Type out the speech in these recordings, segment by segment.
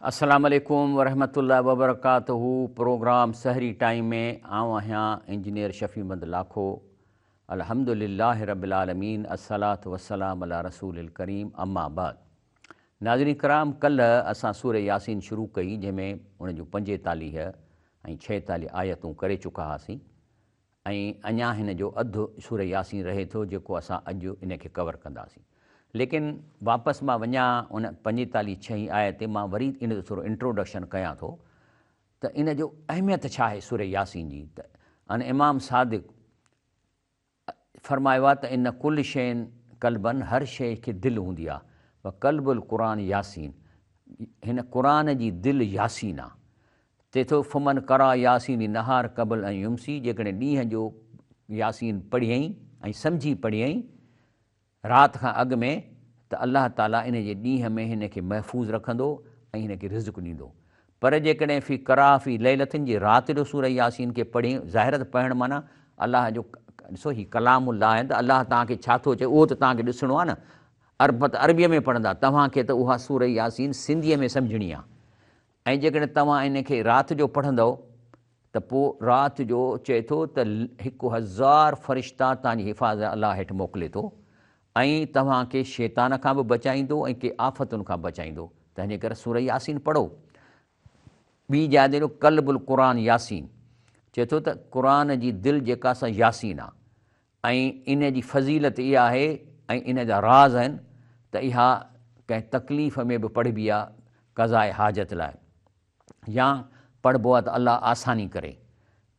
अस्सलाम वालेकुम वरहमतुल्लाहि वबरकातुहू। प्रोग्राम सहरी टाइम में आऊं आहियां इंजीनियर शफ़ी अहमद लाखो। अल्हम्दुलिल्लाहि रब्बिल आलमीन, अस्सलातु वस्सलाम अला रसूलिल करीम, अम्मा बाद। नाज़रीन कराम, कल्ह असां सूरह यासीन शुरू कई, जंहिंमें उन जूं 45 ऐं 46 आयतूं करे चुका हुआसीं ऐं अञा हिन जो अधु सूरह यासीन रहे थो, जेको असां अॼु इन खे कवर कंदासीं। लेकिन वापसि मां वञा उन 45 आयत ते, मां वरी इन जो थोरो इंट्रोडक्शन कयां थो त इन जो अहमियत छा आहे सूरह यासीन जी। त अने इमाम सादिक फरमायो आहे त इन कुल शयुनि कल्बन, हर शइ खे दिलि हूंदी आहे, व कल्बुल क़ुरान यासीन, हिन क़ुरान जी दिलि यासीन आहे। चए थो फमन करा यासीन नहार क़बल ऐं युमसी, जेकॾहिं ॾींहं जो यासीन पढ़ियईं ऐं सम्झी पढ़ियईं राति खां अॻु में, त अल्लाह ताला इन जे ॾींहं में हिन खे महफ़ूज़ रखंदो ऐं हिन खे रिज़्क़ ॾींदो। पर जेकॾहिं फ़ी करा फ़ी लैलतिन जे राति जो सूरह यासीन खे पढ़ी, ज़ाहिर त पढ़णु माना अलाह जो, ॾिसो ही कलामुल्लाह आहे, त अलाह तव्हांखे छा थो चए उहो त तव्हांखे ॾिसणो आहे न। अरबीअ में पढ़ंदा, तव्हांखे त उहा सूरह यासीन सिंधीअ में सम्झणी आहे। ऐं जेकॾहिं तव्हां इन खे राति जो पढ़ंदव त पोइ राति जो चए थो त 1000 फ़रिश्ता तव्हांजी हिफ़ाज़त अलाह हेठि मोकिले थो ऐं तव्हांखे शैतान खां बि बचाईंदो ऐं के आफ़तुनि खां बचाईंदो। तंहिंजे करे सूरह यासीन पढ़ो। ॿी जाइ ॾिनो कल्बुल क़ुरान यासीन, चए थो त क़ुरान जी दिलि जेका सा यासीन आहे ऐं इन जी फ़ज़ीलत इहा आहे ऐं इन जा राज़ आहिनि त इहा कंहिं तकलीफ़ में बि पढ़िबी आहे, क़ज़ाए हाजत लाइ, या पढ़िबो आहे त अलाह आसानी करे,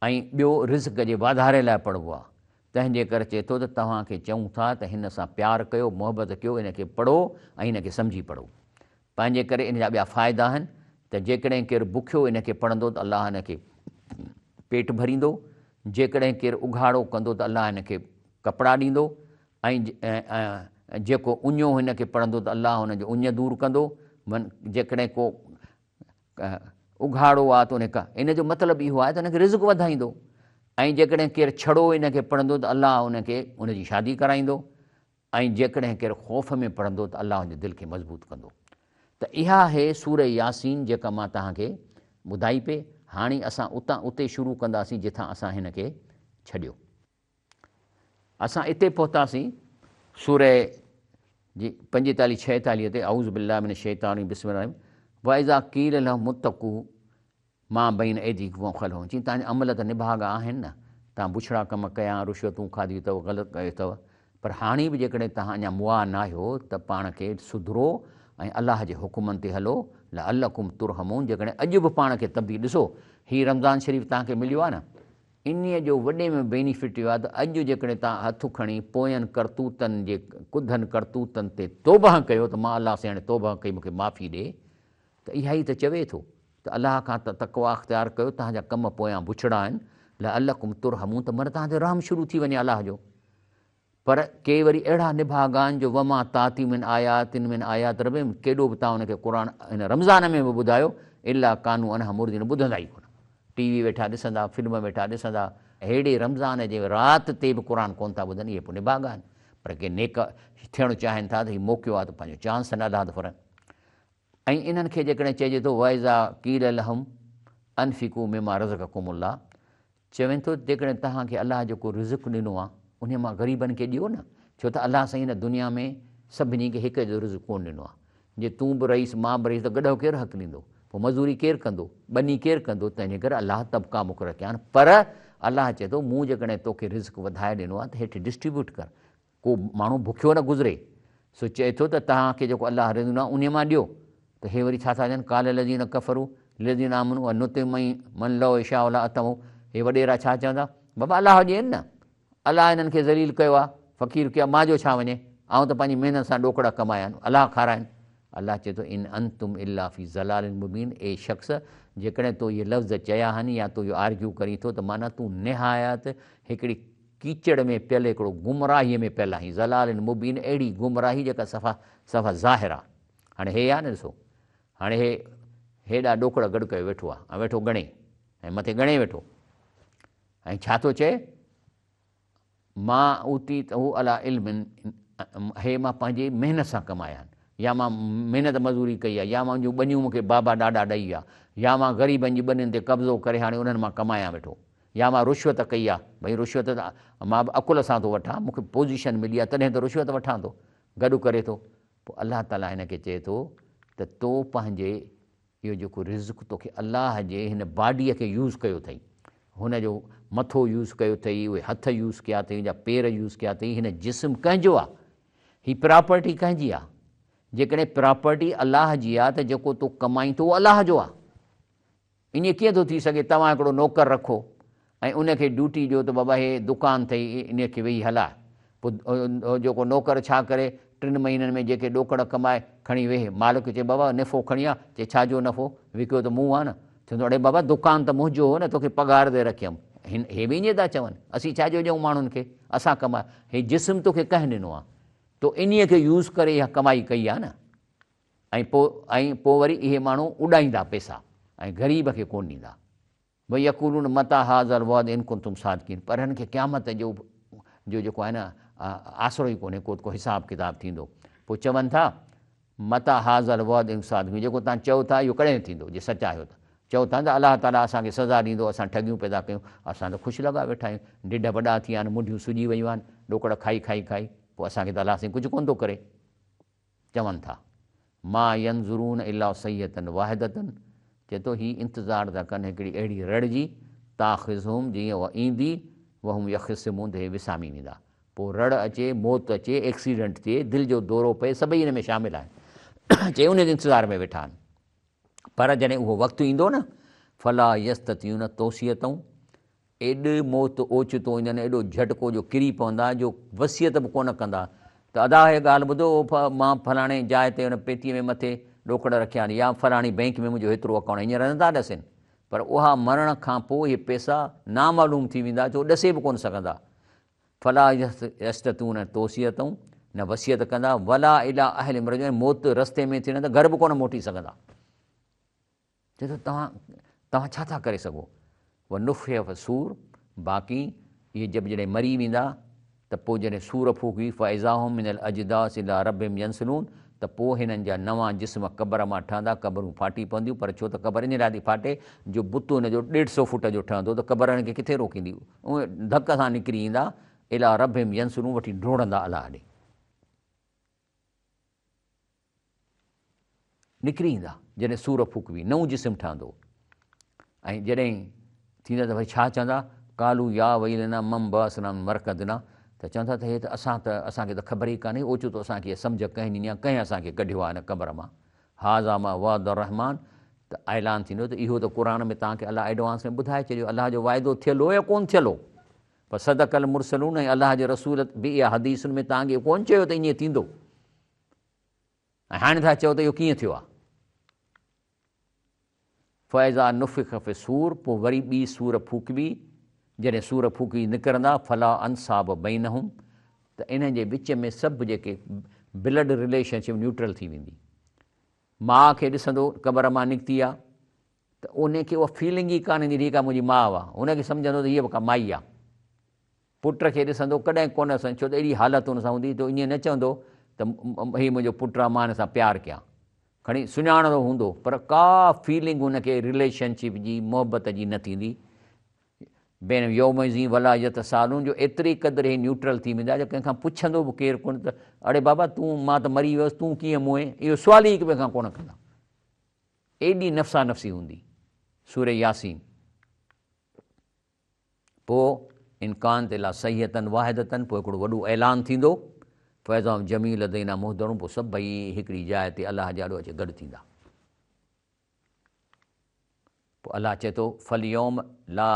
ऐं ॿियो रिज़्क़ जे वाधारे लाइ पढ़िबो आहे। तंहिंजे करे चए थो त तव्हांखे चऊं था त हिन सां प्यारु कयो, मुहबत कयो, इन खे पढ़ो ऐं इन खे सम्झी पढ़ो। पंहिंजे करे इन जा ॿिया फ़ाइदा आहिनि त जेकॾहिं केरु बुखियो इन खे पढ़ंदो त अलाह हिन खे पेट भरींदो, जेकॾहिं केरु उघाड़ो कंदो त अलाह हिन खे कपिड़ा ॾींदो, ऐं जेको उञो हिन खे पढ़ंदो त अलाह हुनजो उञ दूरि कंदो। जेकॾहिं को उघाड़ो आहे त इन जो मतिलबु इहो आहे त हुनखे रिज़्क़ वधाईंदो, ऐं जेकॾहिं केरु छड़ो इन खे पढ़ंदो त अलाह हुनखे उनजी शादी कराईंदो, ऐं जेकॾहिं केरु ख़ौफ़ में पढ़ंदो त अलाह हुनजे दिलि खे मज़बूत कंदो। त इहा आहे सूरह यासीन जेका मां तव्हांखे ॿुधाई पे। हाणे असां उते शुरू कंदासीं जिथां असां हिन खे छॾियो। असां इते पहुतासीं सूरह जी 45-46 ते, औज़ु बिल्लाहि मिनश शैतानिर रजीम, बिस्मिल्लाह वइज़ा क़ील लहुम मुत्तक़ू मां बैन ऐदीकुम ख़लफहुम, चई तव्हांजा अमल त निभागा आहिनि न, तव्हां बुछड़ा कम कया, रुश्वतूं खाधियूं अथव, ग़लति कयो अथव, पर हाणे बि जेकॾहिं तव्हां अञा मुआ न आहियो त पाण खे सुधरो ऐं अलाह जे हुकुमनि ते हलो, लअल्लकुम तुरहमून, जेकॾहिं अॼु बि पाण खे तब्दील ॾिसो, हीउ रमज़ान शरीफ़ तव्हांखे मिलियो आहे न, इन्हीअ जो वॾे में बेनिफिट इहो आहे त अॼु जेकॾहिं तव्हां हथु खणी पोयनि करतूतनि जे कुधनि करतूतनि ते तौबह कयो त मां अलाह से हाणे तौबह कई, मूंखे माफ़ी ॾे, त इहा ई त चवे थो त अलाह खां त तक़वा अख़्तियार कयो, तव्हांजा कम पोयां बुछड़ा आहिनि, लअल्लकुम तुरहमून, त मन तव्हांजो रहम शुरू थी वञे अलाह जो। पर के वरी अहिड़ा निभागा आहिनि जो वमा ताती मिन आयातिन मिन आयात रब्बिहिम, केॾो बि तव्हां हुनखे क़ुरान हिन रमज़ान में बि ॿुधायो, इला कानू अनहा मुर्दिन, ॿुधंदा ई कोन, टीवी वेठा ॾिसंदा, फिल्म वेठा ॾिसंदा, अहिड़े रमज़ान जे राति ते बि क़ुरान कोन था ॿुधनि, इहे पोइ निभागा आहिनि। पर के नेक थियणु चाहिनि था त हीउ मौक़ियो आहे त पंहिंजो चांस न अदा फरनि। ऐं इन्हनि खे जेकॾहिं चइजे थो वइज़ा क़ील लहुम अनफ़िकू मिमा रज़क़कुमुल्लाह, चवनि थो जेकॾहिं तव्हांखे अलाह जेको रिज़्क़ ॾिनो आहे उन मां ग़रीबनि खे ॾियो न, छो त अलाह साईं हिन दुनिया में सभिनी खे हिक जो रिज़्क़ कोन ॾिनो आहे। जे तूं बि रहीस मां बि रहीस त गॾो केरु हक़ ॾींदो, पोइ मज़ूरी केरु कंदो, ॿनी केरु कंदो, तंहिंजे करे अलाह तबिका मुक़ररु कया आहिनि। पर अलाह चए थो मूं जेकॾहिं तोखे रिज़्क़ वधाए ॾिनो आहे त हेठि डिस्ट्रीब्यूट कर, को माण्हू बुखियो न गुज़रे। सो चए थो त तव्हांखे जेको अलाह ॾिनो आहे उन मां ॾियो। त हे वरी छा था चवनि, काल लज़ीन कफ़रू लज़ीन आमनू नुतिमई मन लओ इशा वला अतमो, हे वॾेरा छा चवंदा, बाबा अलाह ॾियनि न, अलाह हिननि खे ज़लील कयो आहे, फ़क़ीर कयो आहे, मांजो छा वञे, ऐं त पंहिंजी महिनत सां ॾोकड़ा कमाया आहिनि, अलाह खाराइनि। अलाह चए थो इन अंतुम इल्ला फ़ी ज़लालिन मुबीन, ए शख़्स जेकॾहिं तो इहे लफ़्ज़ चया आहिनि या तो इहो आर्ग्यू करी थो त माना तूं निहायत हिकिड़ी कीचड़ में पियल, हिकिड़ो गुमराहीअ में पियल आहीं, ज़लालिन मुबीन, अहिड़ी गुमराही जेका सफ़ा ज़ाहिर आहे। हाणे हे आहे न, ॾिसो हाणे हेॾा ॾोकड़ गॾु कयो वेठो आहे ऐं वेठो ॻणे ऐं मथे ॻणे वेठो, ऐं छा थो चए, मां उती त हू अला इल्मिन, हे मां पंहिंजी महिनत सां कमाया आहिनि, या मां महिनत मज़ूरी कई आहे, या मुंहिंजूं ॿनियूं मूंखे बाबा ॾाॾा ॾेई विया, या मां ग़रीबनि जी ॿनियुनि ते कब्ज़ो करे हाणे उन्हनि मां कमायां वेठो, या मां रुश्वत कई आहे। भई रुश्वत त मां बि अकुल सां थो वठां, मूंखे पोज़ीशन मिली आहे तॾहिं त रुश्वत वठां थो, गॾु करे थो। पोइ अलाह ताला हिन खे चए थो त तो पंहिंजे इहो जेको रिज़्क़ तोखे अलाह जे हिन बॉडीअ खे यूज़ कयो अथई, हुनजो मथो यूज़ कयो अथई, उहे हथ यूज़ कया अथई, हुनजा पेर यूज़ कया अथई, हिन जिस्म कंहिंजो आहे, हीअ प्रॉपर्टी कंहिंजी आहे? जेकॾहिं प्रॉपर्टी अलाह जी आहे त जेको तूं कमाई थो उहो अलाह जो आहे। ईअं कीअं थो थी सघे तव्हां हिकिड़ो नौकर रखो ऐं उनखे ड्यूटी ॾियो त बाबा हे दुकान अथई इन खे वेही हलाए, पोइ जेको नौकर छा करे 3 महीननि में जेके ॾोकड़ कमाए खणी वेहे, मालिक चए बाबा नफ़ो खणी आ, चए छाजो नफ़ो, विकियो त मूं आहे न, चवंदो अड़े बाबा दुकान त मुंहिंजो हो न, तोखे पघार दे रखियमि। हे बि ईअं था चवनि, असीं छाजो ॾियूं माण्हुनि खे, असां कमाए, हे जिस्म तोखे कंहिं ॾिनो आहे, तो इन्हीअ खे यूज़ करे इहा कमाई कई आहे न। ऐं पोइ वरी इहे माण्हू उॾाईंदा पैसा ऐं ग़रीब खे कोन ॾींदा। भई यक़ूलून मता हाज़ल वाद इन कुंतुम सादिकीन, पर हिन खे क़यामत जो जेको आहे न आसिरो ई कोन्हे, को हिसाब किताब थींदो। पोइ चवनि था मता हाज़ल वाद इन सादिकीन, जेको तव्हां चओ था इहो कॾहिं थींदो, जे सच आहियो त चओ था त अलाह ताला असांखे सज़ा ॾींदो, असां ठगियूं पैदा कयूं, असां त ख़ुशि लॻा वेठा आहियूं, ढिढ वॾा थी विया आहिनि, मुंडियूं सुॼी वियूं आहिनि, ॾोकड़ खाई खाई खाई, पोइ असांखे त अलाह साईं कुझु कोन थो करे। चवनि था मां यंज़ुरून इला सयतन वाहिदतन, चए थो हीअ इंतज़ारु था कनि हिकिड़ी अहिड़ी रड़ जी, ताख़िज़ुम जीअं उहा ईंदी वहुम यख़िसमून, हे विसामी वेंदा। पोइ रड़ अचे, मौत अचे, एक्सीडेंट थिए, दिलि जो दौरो पए, सभई हिन में शामिल आहिनि, चए उन जे इंतज़ार में वेठा आहिनि। पर जॾहिं उहो वक़्तु ईंदो न, फला यस्ततियून तौसियतऊं, एॾो मौत ओचितो ईंदनि, एॾो झटको जो किरी पवंदा जो वसियत बि कोन कंदा त अदा हे ॻाल्हि ॿुधो, मां फलाणे जाइ ते हुन पेतीअ में मथे ॾोकड़ रखिया आहिनि, या फलाणी बैंक में मुंहिंजो हेतिरो अकाउंट, हींअर नथा ॾसनि, पर उहा मरण खां पोइ इहे पैसा नामालूम थी वेंदा, जो ॾसे बि कोन सघंदा। फला यस्ततून तौसियतऊं, न वसियत कंदा, वला इला अहल इमरज, मौत रस्ते में थियण त घर बि कोन मोटी सघंदा। चए थो तव्हां छा था करे सघो, उहा नुफ़ सूर, बाक़ी इहे जॾहिं मरी वेंदा त पोइ जॾहिं सूर फूकी फ़इज़ाहुम मिनल अजदास इला रब्बिहिम यंसिलून, त पोइ हिननि जा नवां जिस्म क़बर मां ठहंदा, क़बरूं फाटी पवंदियूं, पर छो त क़बर इन लाइ थी फाटे जो बुत हुनजो 150 फुट जो ठहंदो त क़बर हिन खे किथे रोकींदी, उहे धक सां निकिरी ईंदा, इला रब्बिहिम यंसिलून, वठी ढोड़ंदा अलाह ॾे निकिरी ईंदा, जॾहिं सूर फूकवी नओं जिस्म ठहंदो। ऐं जॾहिं थींदा त भई छा चवंदा, कालू या वईलना मम बसना मरकदना, त चवंदा त हे त असांखे त ख़बर ई कान्हे, ओचितो असांखे सम्झ कंहिं ॾिनी आहे, कंहिं असांखे कढियो आहे हिन क़बर मां। हाज़ा मां वाद रहमान, त ऐलान थींदो त इहो त क़ुर में तव्हांखे अलाह एडवांस में ॿुधाए छॾियो, अलाह जो वाइदो थियल हो या कोन थियल हो, पर सदक़ल मुरसलून, ऐं अलाह जे रसूल बि इहा हदीसुनि में तव्हांखे कोन चयो त ईअं थींदो, ऐं हाणे था चओ त इहो कीअं थियो आहे। फ़इज़ा नुफ़िख़ फ़ी सूर, पोइ वरी ॿी सूर फूकबी, जॾहिं सूर फूकी निकिरंदा, फला अंसाब बैनहुम, त इन जे विच में सभु जेके ब्लड रिलेशनशिप न्यूट्रल थी वेंदी। माउ खे ॾिसंदो क़बर मां निकिती आहे त उनखे उहा फीलिंग ई कान ईंदी, ठीकु आहे मुंहिंजी माउ आहे, हुनखे सम्झंदो त हीअ बि का माई आहे। पुट खे ॾिसंदो कॾहिं कोन सम्झ, छो त अहिड़ी हालत हुन सां हूंदी, त ईअं न चवंदो त हीउ मुंहिंजो पुटु आहे, मां हिन सां प्यारु कयां, खणी सुञाणंदो हूंदो, पर का फीलिंग हुनखे रिलेशनशिप जी मोहबत जी न थींदी। बेन यौमज़ी वला यतसालून, जो एतिरी क़दुरु ही न्यूट्रल थी वेंदा जो कंहिंखां पुछंदो बि केरु कोन त अड़े बाबा तूं, मां त मरी वियुसि, तूं कीअं मुए, इहो सुवाल ई हिक ॿिए खां कोन कंदा, एॾी नफ़्सा नफ़्सी हूंदी। सूरे यासीन। पोइ इनकान ते ला सहीतन वाहिदतन, पोइ हिकिड़ो वॾो ऐलान थींदो, फ़ैज़ाम जमील दैना मुहदरूं, पोइ सभई हिकिड़ी जाइ ते अलाह जा ॾो अचे गॾु थींदा। पोइ अलाह चए थो फलयौम ला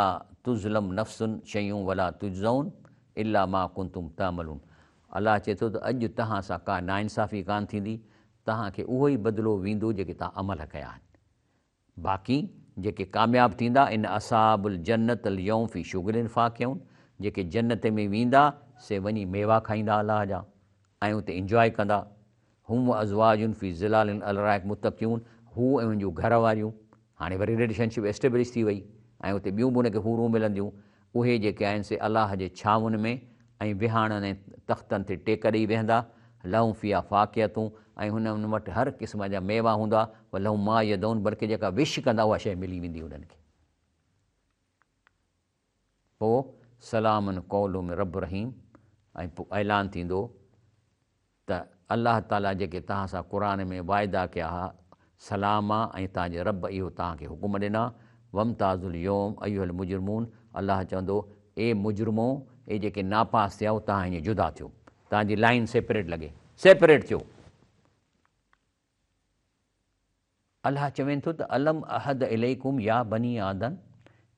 तुज़लम नफ़्सुन शयूं वला तुजज़ौन इला मा कुंतुम तामलून, अलाह चए थो त अॼु तव्हां सां का नाइंसाफ़ी कान थींदी, तव्हांखे उहो ई बदिलो वेंदो जेके तव्हां अमल कया आहिनि। बाक़ी जेके कामयाबु थींदा, इन असाबुल जन्नत अल यौम फ़ी शुगलिन फ़ाकियूं, जेके जन्नत में वेंदा से वञी मेवा खाईंदा अलाह जा ऐं उते इंजॉय कंदा। हुम अज़वाजुन फ़ी ज़िलालिन अलराइक मुत्तक़ियून, हू ऐं उनजूं घर वारियूं, हाणे वरी रिलेशनशिप एस्टेब्लिश थी वई ऐं उते ॿियूं बि उनखे हूरूं मिलंदियूं, उहे जेके आहिनि से अलाह जे छांवुनि में ऐं विहाणनि ऐं तख़्तनि ते टेक ॾेई वेहंदा। लहूं फ़िया फ़ाक़ियतूं, ऐं हुन वटि हर क़िस्म जा मेवा हूंदा, लहू मां यदौन, बल्कि जेका विश कंदा उहा शइ मिली वेंदी उन्हनि खे। पोइ सलामन कौलुम रब रहीम, ऐं पोइ ऐलान थींदो त अलाह ताला जेके तव्हां सां क़ुर में वाइदा कया हुआ सलाम आहे, ऐं तव्हांजे रब इहो तव्हांखे हुकुम ॾिना, वमताज़ुल योम अयूहल मुजरमून, अलाह चवंदो ए मुजरमो, ए जेके नापास थिया तव्हां हीअं जुदा थियो, तव्हांजी लाइन सेपरेट लॻे, सेपरेट थियो। अलाह चवनि थो त अलम अहद इलैकुम या बनी आदम,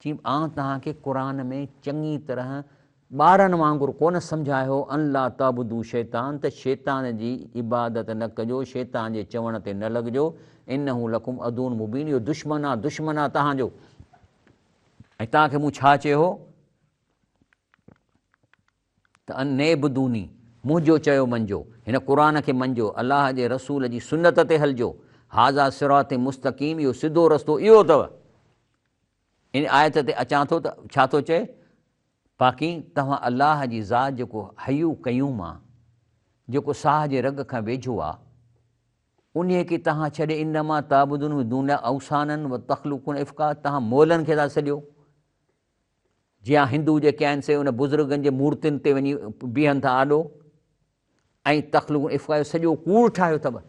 चई आउं तव्हांखे क़ुर में चङी तरह ॿारनि वांगुरु कोन सम्झायो, अल्ला ताबुदू शैतान, त शैतान जी इबादत न कजो, शैतान जे चवण ते न लॻिजो, इन्नहू लकुम अदून मुबीन, इहो दुश्मन आहे, दुश्मन आहे तव्हांजो। ऐं तव्हांखे मूं छा चयो हो त अने बुदूनी, मुंहिंजो चयो मञिजो, हिन क़ुर खे मञिजो, अलाह जे रसूल जी सुन्नत ते हलिजो, हाज़ा सिरात मुस्तक़ीम, इहो सिधो रस्तो इहो अथव। इन आयत ते अचां थो त छा थो चए, बाक़ी तव्हां अलाह जी ज़ात जेको हयू कयूम आहे, जेको साह जे रग खां वेझो आहे, उन खे तव्हां छॾे इनमा ताबुदुन दून औसाननि व तख़लुकुन इफ़्का, तव्हां मोलनि खे था सॼो। जीअं हिंदू जेके आहिनि से उन बुज़ुर्गनि जे मूर्तियुनि ते वञी बीहनि था आॾो, ऐं तख़लुकुन इफ़्का जो सॼो कूड़ ठाहियो अथव।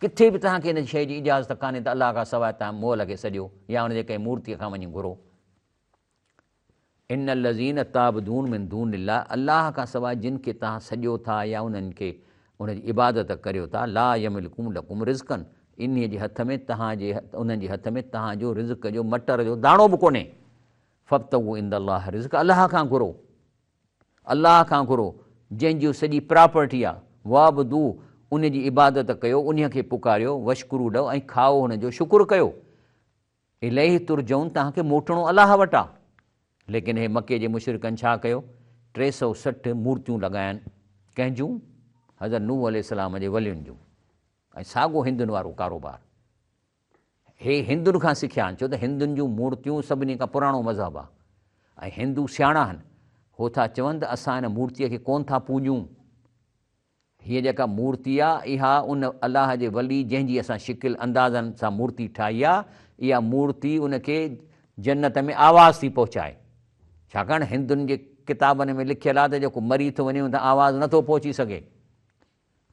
किथे बि तव्हांखे हिन शइ जी इजाज़त कान्हे त अलाह खां सवाइ तव्हां मोल खे सॼो या हुन जे कंहिं मूर्तीअ खां वञी घुरो। इन लज़ीन ताबदून मिन दून अल्लाह, अलाह खां सवाइ जिन खे तव्हां सॼो था या उन्हनि खे उनजी इबादत करियो था, ला यमिलकुम लकुम रिज़्क़न, इन जे हथ में तव्हांजे उन्हनि जे हथ में तव्हांजो रिज़्क़ जो मटर जो दाणो बि कोन्हे। फ़ब्तगू इंदल्लाह रिज़्क़, अलाह खां घुरो, अलाह खां घुरो, जंहिंजी सॼी प्रॉपर्टी आहे, वाबदू, उन जी इबादत कयो, उन खे पुकारियो, वशकुरू ॾियो ऐं खाओ, हुनजो शुकुरु कयो। इलैहि तुरजऊन, तव्हांखे मोटणो अलाह वटि आहे। लेकिन हे मके जे मुशरिकनि छा कयो, 360 मूर्तियूं लॻाइनि, कंहिंजूं, हज़रत नूह अलैहिस्सलाम जे वलियुनि जूं, ऐं साॻियो हिंदुनि वारो कारोबार। हे हिंदुनि खां सिखिया आहिनि, छो त हिंदुनि जूं मूर्तियूं सभिनी खां पुराणो मज़हब आहे, ऐं हिंदू सियाणा आहिनि, हो था चवनि त असां हिन मूर्तीअ खे कोन था पूॼूं। हीअ जेका मूर्ति आहे इहा उन अलाह जे वली जंहिंजी असां शिकिल अंदाज़नि सां मूर्ति ठाही आहे, इहा मूर्ति उनखे जन्नत में आवाज़ थी पहुचाए। छाकाणि हिंदुनि जे किताबनि में लिखियलु आहे त जेको मरी थो वञे त आवाज़ नथो पहुची सघे।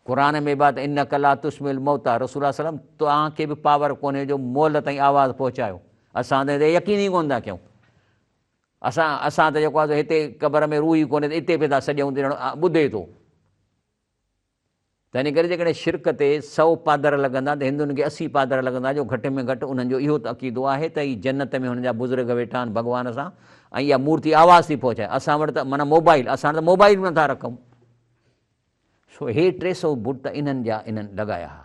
क़ुर में बि त इन कला तुस्मिल मौता, रसूल सलम तव्हांखे बि पावर कोन्हे जो मोल ताईं आवाज़ु पहुचायो। असां त यकीन ई कोन था कयूं। असां त जेको आहे हिते क़बर में रूह ई कोन्हे त हिते बि था सॼूं ॿुधे थो। त इन करे जेकॾहिं शिरक ते 100 पादर लॻंदा त हिंदुनि खे 80 पादर लॻंदा, जो घटि में घटि उन्हनि जो इहो त अक़ीदो आहे त हीअ जन्नत में हुननि जा बुज़ुर्ग वेठा आहिनि भॻवान सां, ऐं इहा मूर्ति आवाज़ थी पहुचाए। असां वटि त माना मोबाइल, असां वटि त मोबाइल बि नथा रखूं। सो हे 300 बुत इन्हनि जा इन्हनि लॻाया हुआ,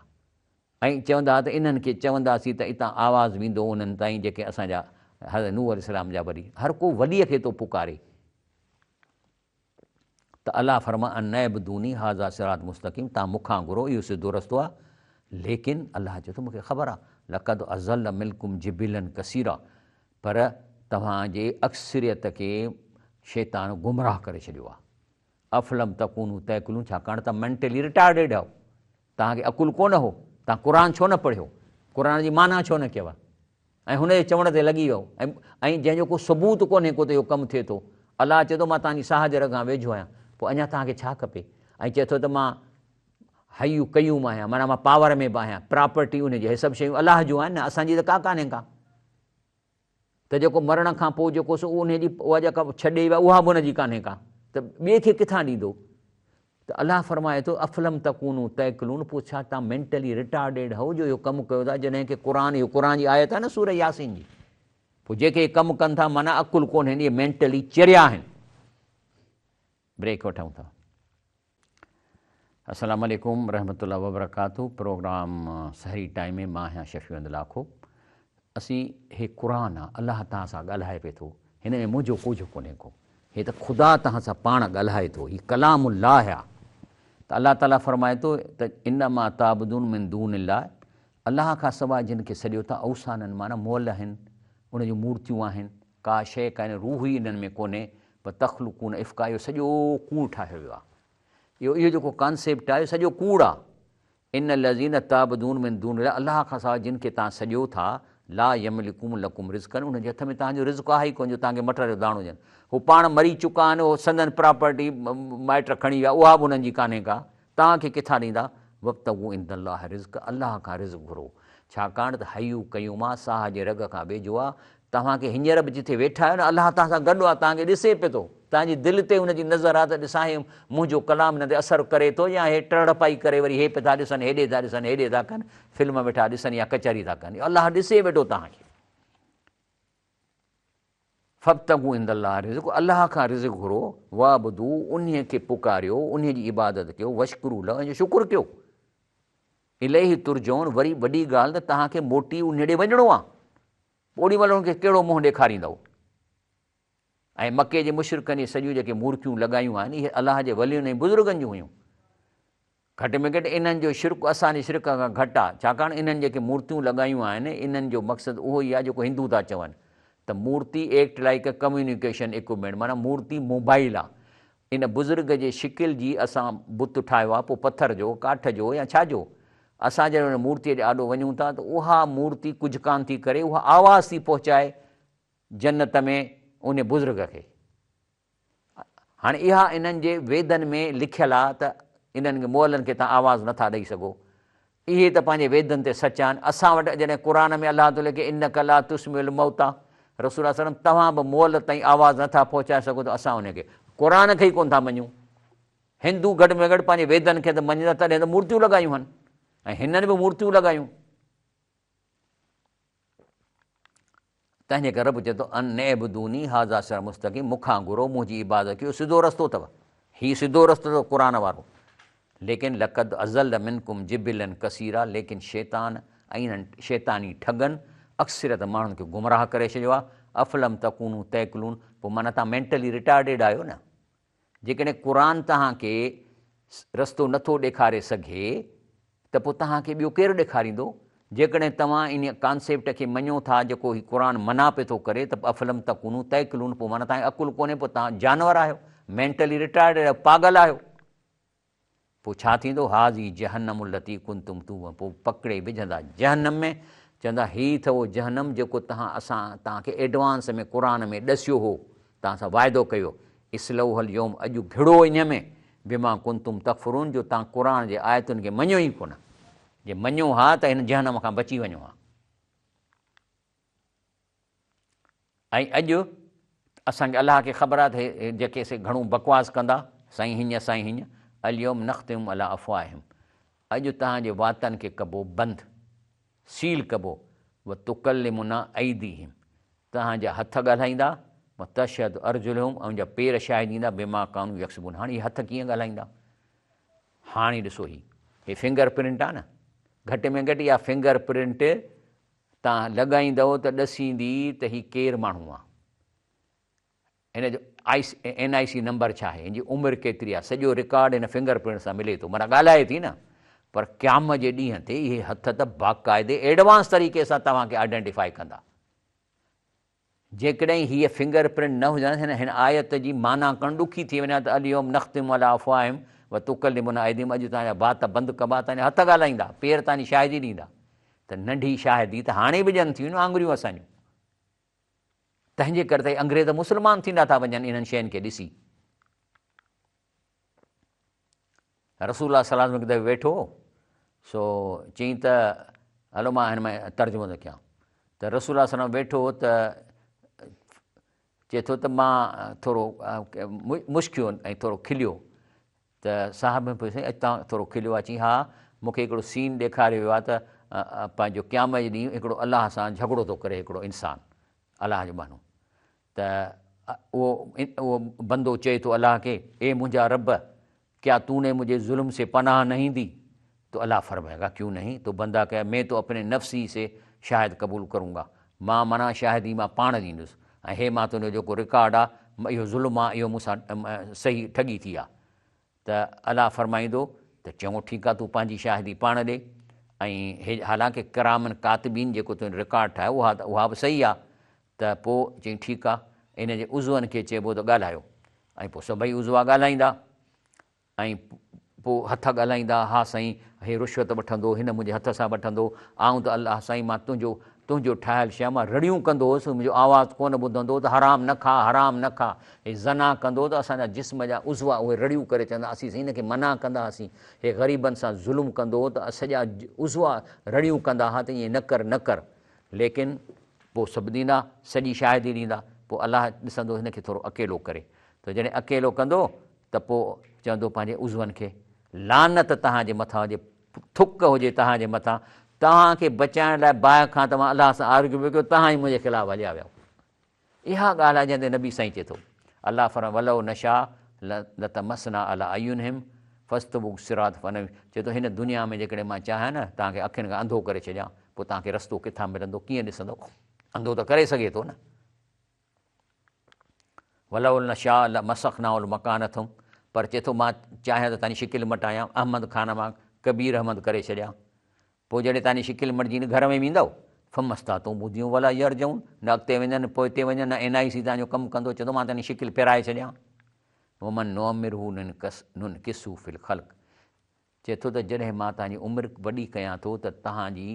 ऐं चवंदा हुआ त इन्हनि खे चवंदासीं त हितां आवाज़ु वेंदो उन्हनि ताईं जेके असांजा हज़रत नूह अलैहिस्सलाम जा वली। हर को वलीअ खे थो पुकारे त अलाह फरमा अनैबदूनी हाज़ा सिरात मुस्तक़ीम, तव्हां मूंखां घुरो, इहो सिधो रस्तो आहे। लेकिन अलाह चए थो मूंखे ख़बर आहे, लक़द अज़ल मिल्कुम जिबिलन कसीरा, पर तव्हांजे अक्सरियत खे शैतान गुमराह करे छॾियो आहे। अफ़लम तकूनू तैकुलूं, छाकाणि त मेंटली रिटार्डेड आहियो, तव्हांखे अकुलु कोन हो, तव्हां क़ुर छो न पढ़ियो, क़ुर जी माना छो न कयव, ऐं हुनजे चवण ते लॻी वियो, ऐं जंहिंजो को सबूत कोन्हे को त इहो कमु थिए थो। अलाह चए थो मां तव्हांजी साह जे रॻां वेझो आहियां, पोइ अञा तव्हांखे छा खपे। ऐं चए थो त मां हयू कयूम आहियां, माना मां पावर में बि आहियां, प्रॉपर्टी उनजी, हे सभु शयूं अलाह जूं आहिनि न, असांजी त का कान्हे का। त जेको मरण खां पोइ जेको सो उनजी उहा जेका छॾे विया उहा बि उनजी कान्हे का, त ॿिए खे किथां ॾींदो। त अलाह फरमाए थो अफ़लम तकूनू तैकुलून, पोइ छा तव्हां मेंटली रिटार्डेड हो जो इहो कमु कयो था, जॾहिं की इहो क़ुर जी आयत आहे न सूरह यासीन जी। पोइ जेके कमु कनि था माना अकुलु कोन्हे, इहे मेंटली चरिया आहिनि। ब्रेक वठूं था। अस्सलाम वालेकुम रहमतुल्लाहि व बरकातहू। प्रोग्राम सहरी टाइम में मां आहियां शफ़ी अहमद लाखो। असीं हे क़ुर आहे, अलाह तव्हां सां ॻाल्हाए पिए थो, हिन में मुंहिंजो कुझु कोन्हे को, हे त ख़ुदा तव्हां सां पाण ॻाल्हाए थो, हीउ कलामुल्लाह आहे। त अलाह ताला फरमाए थो त इनमा ताबुदून मिन दून अल्लाह, अलाह खां सवाइ जिन खे सॼो था औसाननि, माना मोल आहिनि, उन जूं मूर्तियूं आहिनि, का शइ कान्हे, रूह ई इन्हनि में कोन्हे, पर तख़लुकून इफ़्का, इहो सॼो कूड़ ठाहियो वियो आहे। इहो जेको कॉन्सेप्ट आहे सॼो कूड़ आहे। इन लज़ीन ताबदून मिन दून अलाह खां सवाइ जिन खे तव्हां सॼो था ला यमलिकुम लकुम रिज़्क़न, उनजे हथ में तव्हांजो रिज़्क़ आहे ई कोन जो तव्हांखे मटर जो दाणो ॾियनि। हू पाण मरी चुका आहिनि, उहो संदन प्रॉपर्टी माइट खणी विया, उहा बि उन्हनि जी कान्हे का, तव्हांखे किथां ॾींदा। वक़्तु उहो इंदल्लाह रिज़्क़, अलाह खां रिज़्क़ घुरो, छाकाणि त हयू कयूं मां साह जे रग खां वेझो आहे। तव्हांखे हींअर बि जिथे वेठा आहियो न, अलाह तव्हां सां गॾु आहे, तव्हांखे ॾिसे पियो थो, तव्हांजी दिलि ते हुनजी नज़र आहे त ॾिसां हे मुंहिंजो कलाम हिन ते असरु करे थो, या हे टड़ पाई करे वरी हे पिया था ॾिसनि, हेॾे था ॾिसनि, हेॾे था कनि, फिल्म वेठा ॾिसनि या कचहरी था कनि, अलाह ॾिसे वेठो तव्हांखे। फ़ब्तगू इंदल्लाह रिज़्क़, अलाह खां रिज़्क़ घुरो, वाबदू उन्हीअ खे पुकारियो, उन्हीअ जी इबादत कयो, वशकुरू लह, जो शुकुरु कयो। इलैहि तुरजऊन, वरी वॾी ॻाल्हि त तव्हांखे मोटी उन ॾे वञिणो आहे, ओॾी महिल हुनखे कहिड़ो मुंहुं ॾेखारींदव। ऐं मके जे मुशरिकनि जी सॼियूं जेके मूर्तियूं लॻायूं आहिनि, इहे अलाह जे वलियुनि ऐं बुज़ुर्गनि जूं हुयूं। घटि में घटि इन्हनि जो शिरक असांजे शिरक खां घटि आहे, छाकाणि इन्हनि जेके मूर्तियूं लॻायूं आहिनि, इन्हनि जो मक़सदु उहो ई आहे जेको हिंदू था चवनि त मूर्ति act like a communication equipment, माना मूर्ति मोबाइल आहे। इन बुज़ुर्ग जे शिकिल जी असां बुत ठाहियो आहे, पोइ पथर जो, काठ जो या छाजो, असां जॾहिं हुन मूर्तीअ जे आॾो वञूं था त उहा मूर्ति कुझु कान थी करे, उहा आवाज़ थी पहुचाए जन्नत में उन बुज़ुर्ग खे। हाणे इहा इन्हनि जे वेदनि में लिखियलु आहे त इन्हनि मोहलनि खे तव्हां आवाज़ नथा ॾेई सघो, इहे त पंहिंजे वेदनि ते सच आहिनि। असां वटि जॾहिं क़ुर में अलाह थो लिखे इन कला तुस्मिल मौता, रसूल सलम तव्हां बि मोहल ताईं आवाज़ नथा पहुचाए सघो, त असां उनखे क़ुर खे ई कोन था मञूं। हिंदू घटि में घटि पंहिंजे वेदनि खे त मञनि, तॾहिं त मूर्तियूं लॻायूं आहिनि, ऐं हिननि बि मूर्तियूं लॻायूं। तंहिंजे करे रब चए थो अन नअबुदूनी हाज़ा सिरातुन मुस्तक़ीम, मूंखां घुरो, मुंहिंजी इबादत कयो, सिधो रस्तो अथव, हीउ सिधो रस्तो अथव क़ुर वारो। लेकिन लक़द अज़ल मिनकुम जिबिलन कसीरा, लेकिन शैतान ऐं इन्हनि शैतानी ठगनि अक्सरत माण्हुनि खे गुमराह करे छॾियो आहे। अफ़लम तकूनू तैकलून, पोइ माना तव्हां मेंटली रिटार्डेड आहियो न। जेकॾहिं क़ुर तव्हांखे रस्तो नथो ॾेखारे सघे त पोइ तव्हांखे ॿियो केरु ॾेखारींदो। जेकॾहिं तव्हां इन कॉन्सेप्ट खे मञो था जेको ही क़ुर मना पियो थो करे, त अफ़लम तकूनू तैकलून, पोइ माना तव्हांखे अकुलु कोन्हे, पोइ तव्हां जानवर आहियो, मेंटली रिटार्डेड आहियो, पागल आहियो। पोइ छा थींदो, हाज़ी जहन्नम लती कुंतुम तूं, पोइ पकिड़े विझंदा जहन्नम में, चवंदा हीउ अथव जहन्नम जेको तव्हांखे एडवांस में क़ुर में ॾसियो हो, तव्हां सां वाइदो कयो, इस्लौहल यौम, अॼु घिड़ो इन में, बिमा कुंतुम तकफ़ुरून, जो तव्हां क़ुर जे आयतुनि खे मञियो ई कोन। जे मञियो हा त हिन जहन्नम खां बची वञो हा। ऐं अॼु असांखे अलाह खे ख़बर आहे त जेके से घणो बकवास कंदा, साईं हीअं साईं हीअं, अल्यौम नख़्तिम अला अफ़वाहिम, अॼु तव्हांजे वातनि खे कबो बंदि, सील कबो, व तुकल्लिमुना ऐदीहिम, तव्हांजा हथ ॻाल्हाईंदा, व तशहद अर्जुलहुम, ऐं जा पेर शाहिद ॾींदा, बिमा कानू यक्सबून। हाणे इहे हथ कीअं ॻाल्हाईंदा, हाणे ॾिसो ही फिंगर प्रिंट आहे न, घटि में घटि इहा फिंगर प्रिंट तव्हां लॻाईंदव त ॾसींदी त हीउ केरु माण्हू आहे, हिन जो NIC नंबर छा आहे, हिन जी उमिरि केतिरी आहे, सॼो रिकॉर्ड हिन फिंगर प्रिंट सां मिले थो, माना ॻाल्हाए थी न। पर क़याम जे ॾींहं ते इहे हथ त बाक़ाइदे एडवांस तरीक़े सां तव्हांखे आइडेंटिफाई कंदा। जेकॾहिं हीअ फिंगर प्रिंट न हुजनि, हिन आयत जी माना करणु ॾुखी थी वञे त अल्यौम नख़्तिम अला अफ़वाहिम व तुकल्लिमुना ऐदीहिम, अॼु तव्हांजा वात बंदि कबा, तव्हांजा हथ ॻाल्हाईंदा, पेर तव्हांजी शाहिदी ॾींदा। त नंढी शाहिदी त हाणे बि ॾियनि थियूं न आङुरियूं असांजूं। तंहिंजे करे त अंग्रेज़ मुस्लमान थींदा था वञनि इन्हनि शयुनि खे ॾिसी। रसूल सलाम हिकु दफ़े वेठो सो चई त हलो मां हिन में तर्जुमो थो कयां, त रसूल सलाम वेठो त चए थो त मां थोरो मुश्कियो ऐं थोरो खिलियो, त साहिब पियो साईं अॼु तव्हां थोरो खिलियो आहे, चई हा मूंखे हिकिड़ो सीन ॾेखारियो वियो आहे त पंहिंजो क़याम जे ॾींहुं हिकिड़ो अलाह सां झगड़ो थो करे हिकिड़ो इंसानु, अलाह जो माण्हू, त उहो बंदो चए थो अलाह खे, ए मुंहिंजा रब, क्या तूने मुझे जुल्म से पनाह नहीं दी, तो अल्लाह फरमाएगा क्यों नहीं, तो बंदा कहे मैं तो अपने नफ्सी से शायद कबूल करूँगा, मां माना शायदि मां पाण ॾींदुसि, ऐं हे मां तुंहिंजो जेको रिकॉर्ड आहे इहो ज़ुल्म आहे, इहो मूंसां सही ठगी थी आहे। त अलाह फरमाईंदो त चङो ठीकु आहे, तूं पंहिंजी शाहिदी पाण ॾे, ऐं हे हालांकि किरामन कातिबीन जेको तुंहिंजो रिकॉर्ड ठाहे उहा बि सही आहे। त पोइ चई ठीकु आहे, इन जे उज़वनि खे चइबो त ॻाल्हायो, ऐं पोइ सभई उज़वा ॻाल्हाईंदा, ऐं पोइ हथ ॻाल्हाईंदा, हा साईं हे रुश्वत वठंदो, हिन मुंहिंजे हथ सां वठंदो, आऊं त अलाह साईं मां तुंहिंजो ठाहियलु शइ मां रड़ियूं कंदो हुउसि, मुंहिंजो आवाज़ु कोन ॿुधंदो त हराम न खा, हराम न खा। हे ज़ना कंदो त असांजा जिस्म जा उज़वा उहे रड़ियूं करे चवंदा असीं हिन खे मना कंदा हुआसीं। हे ग़रीबनि सां ज़ुल्म कंदो त सॼा उज़वा रड़ियूं कंदा हुआ त ईअं न कर न कर। लेकिन पोइ सभु ॾींदा, सॼी शाहिदी ॾींदा। पोइ अलाह ॾिसंदो हिन खे थोरो अकेलो करे, त जॾहिं अकेलो कंदो त पोइ चवंदो पंहिंजे उज़वनि खे लानत तव्हांजे मथां हुजे, थुक हुजे तव्हांजे मथां, तव्हांखे बचाइण लाइ बाहि खां तव्हां अलाह सां आर्ग्यू पियो कयो, तव्हां ई मुंहिंजे ख़िलाफ़ु हलिया विया। इहा ॻाल्हि आहे जंहिं ते नबी साईं चए थो अलाह फरमाए वलो नशा ल त मसना अला अयुन हिम फस्तबुक सिरात फन, चए थो हिन दुनिया में जेकॾहिं मां चाहियां न तव्हांखे अखियुनि खां अंधो करे छॾियां, पोइ तव्हांखे रस्तो किथां मिलंदो, कीअं ॾिसंदो, अंधो त करे सघे थो न। वलो नशा ल मसखना उल मकान अथुम, पर चए थो मां चाहियां त तव्हांजी शिकिल मटायां, अहमद ख़ान मां कबीर अहमद करे छॾियां। पोइ जॾहिं तव्हांजी शिकिल मटिजी घर में वेंदव फमस्ता तूं ॿुधियूं भला यर जऊं न अॻिते वञनि पोइ हिते वञनि, न NIC तव्हांजो कमु कंदो, चवंदो मां तव्हांजी शिकिल फेराए छॾियां। मोमन नोमिर हू नुन किसू फिल ख़ल्क़, चए थो त जॾहिं मां तव्हांजी उमिरि वॾी कयां थो त तव्हांजी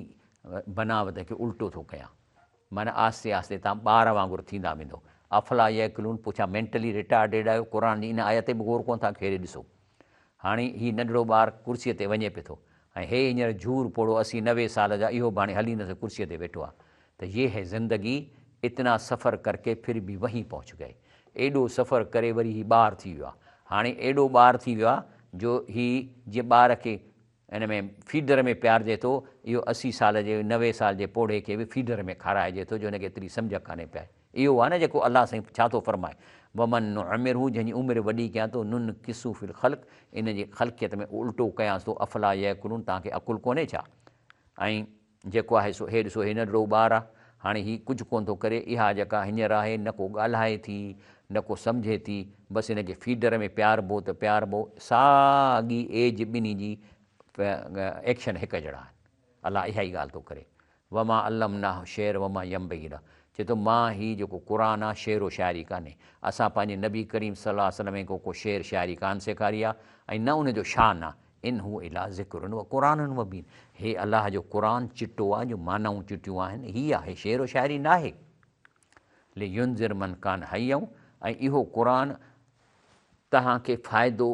बनावत खे उल्टो थो कयां, माना आस्ते आस्ते तव्हां ॿार वांगुरु थींदा वेंदो। अफला यकुलून, पुछा मेंटली रिटार्डेड आहियो, क़ुर जी इन आयत ते बि गौर कोन था खेॾे ॾिसो। हाणे हीउ नंढिड़ो ॿारु कुर्सीअ ते वञे पियो थो, ऐं हे हींअर झूर पोड़ो 80-90 साल जा, इहो बि हाणे हली नथो कुर्सीअ ते वेठो आहे। त ये है ज़िंदगी, इतना सफ़र करके फिर भी वहीं पहुच गए। एॾो सफ़र करे वरी हीउ ॿारु थी वियो आहे। हाणे एॾो ॿारु थी वियो आहे जो हीउ जीअं ॿार खे हिन में फीडर में पियारिजे थो, इहो 80 साल जे 90 साल जे पोड़े खे बि फीडर में खाराइजे थो, जो हिनखे एतिरी सम्झ कान्हे पिए। इहो आहे न जेको अलाह साईं छा थो फरमाए, वमन अमिर हू जंहिंजी उमिरि वॾी कयां थो, नुन किसू फिल ख़ल्क़, इन जी ख़ल्क़ियत में उल्टो कयांसि थो, अफला यकुलून, तव्हांखे अकुलु कोन्हे छा। ऐं जेको आहे सो हे ॾिसो हे नंढिड़ो ॿारु आहे, हाणे हीउ कुझु कोन थो करे, इहा जेका हींअर आहे न को ॻाल्हाए थी न को सम्झे थी, बसि हिनखे फीडर में पियारबो त पियारबो। साॻी एज ॿिन्ही जी एक्शन हिकु जहिड़ा आहिनि। अलाह इहा ई ॻाल्हि थो करे, वमा अल्लम ना शेर वमा यम्बगी लह, चए थो मां हीउ जेको क़ुर आहे शेरो शाइरी कान्हे, असां पंहिंजे नबी करीम सल्लल्लाहु अलैहि वसल्लम को शेर शाइरी कान सेखारी आहे, ऐं न उनजो शान आहे। इन हू इला ज़िक्र व क़ुरान मुबीन, हे अलाह जो क़ुरान चिटो आहे जो मानाऊं चिटियूं आहिनि, हीअ आहे शेरो शाइरी न आहे। ले युनज़िर मन कान हयऊं, ऐं इहो क़ुरान तव्हांखे फ़ाइदो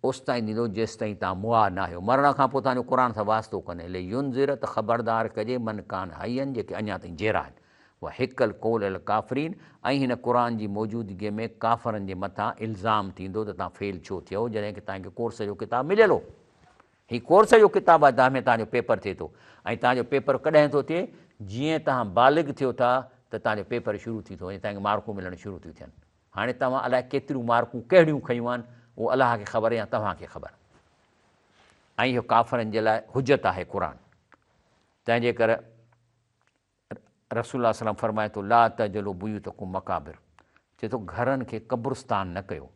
ओसिताईं ॾींदो जेसिताईं तव्हां मुआ न आहियो, मरण खां पोइ तव्हांजो क़ुर सां वास्तो कोन्हे। ले युनज़िर त ख़बरदार कजे मन कान हयनि, जेके अञा ताईं जहिड़ा आहिनि, उहा हिकल कोल काफ़रीन, ऐं हिन क़ुर जी मौजूदगीअ में काफ़रनि जे मथां इल्ज़ाम थींदो त तव्हां फेल छो थियो, जॾहिं की तव्हांखे कोर्स जो किताबु मिलियल हो। हीउ कोर्स जो किताबु आहे, तंहिंमें तव्हांजो पेपर थिए थो, ऐं तव्हांजो पेपर कॾहिं थो थिए, जीअं तव्हां बालिग़ थियो था त तव्हांजो पेपर शुरू थी थो वञे, तव्हांखे मार्कूं मिलणु शुरू थियूं थियनि। हाणे तव्हां अलाए केतिरियूं मार्कूं कहिड़ियूं खयूं आहिनि, उहो अलाह खे ख़बर या तव्हांखे ख़बर। ऐं इहो काफ़रनि जे लाइ हुजत आहे क़ुर। तंहिंजे करे रसूल सल्लम फरमाए थो ला तजलो बुयूतकुम मकाबिर, चए थो घरनि खे क़ब्रिस्तान न कयो।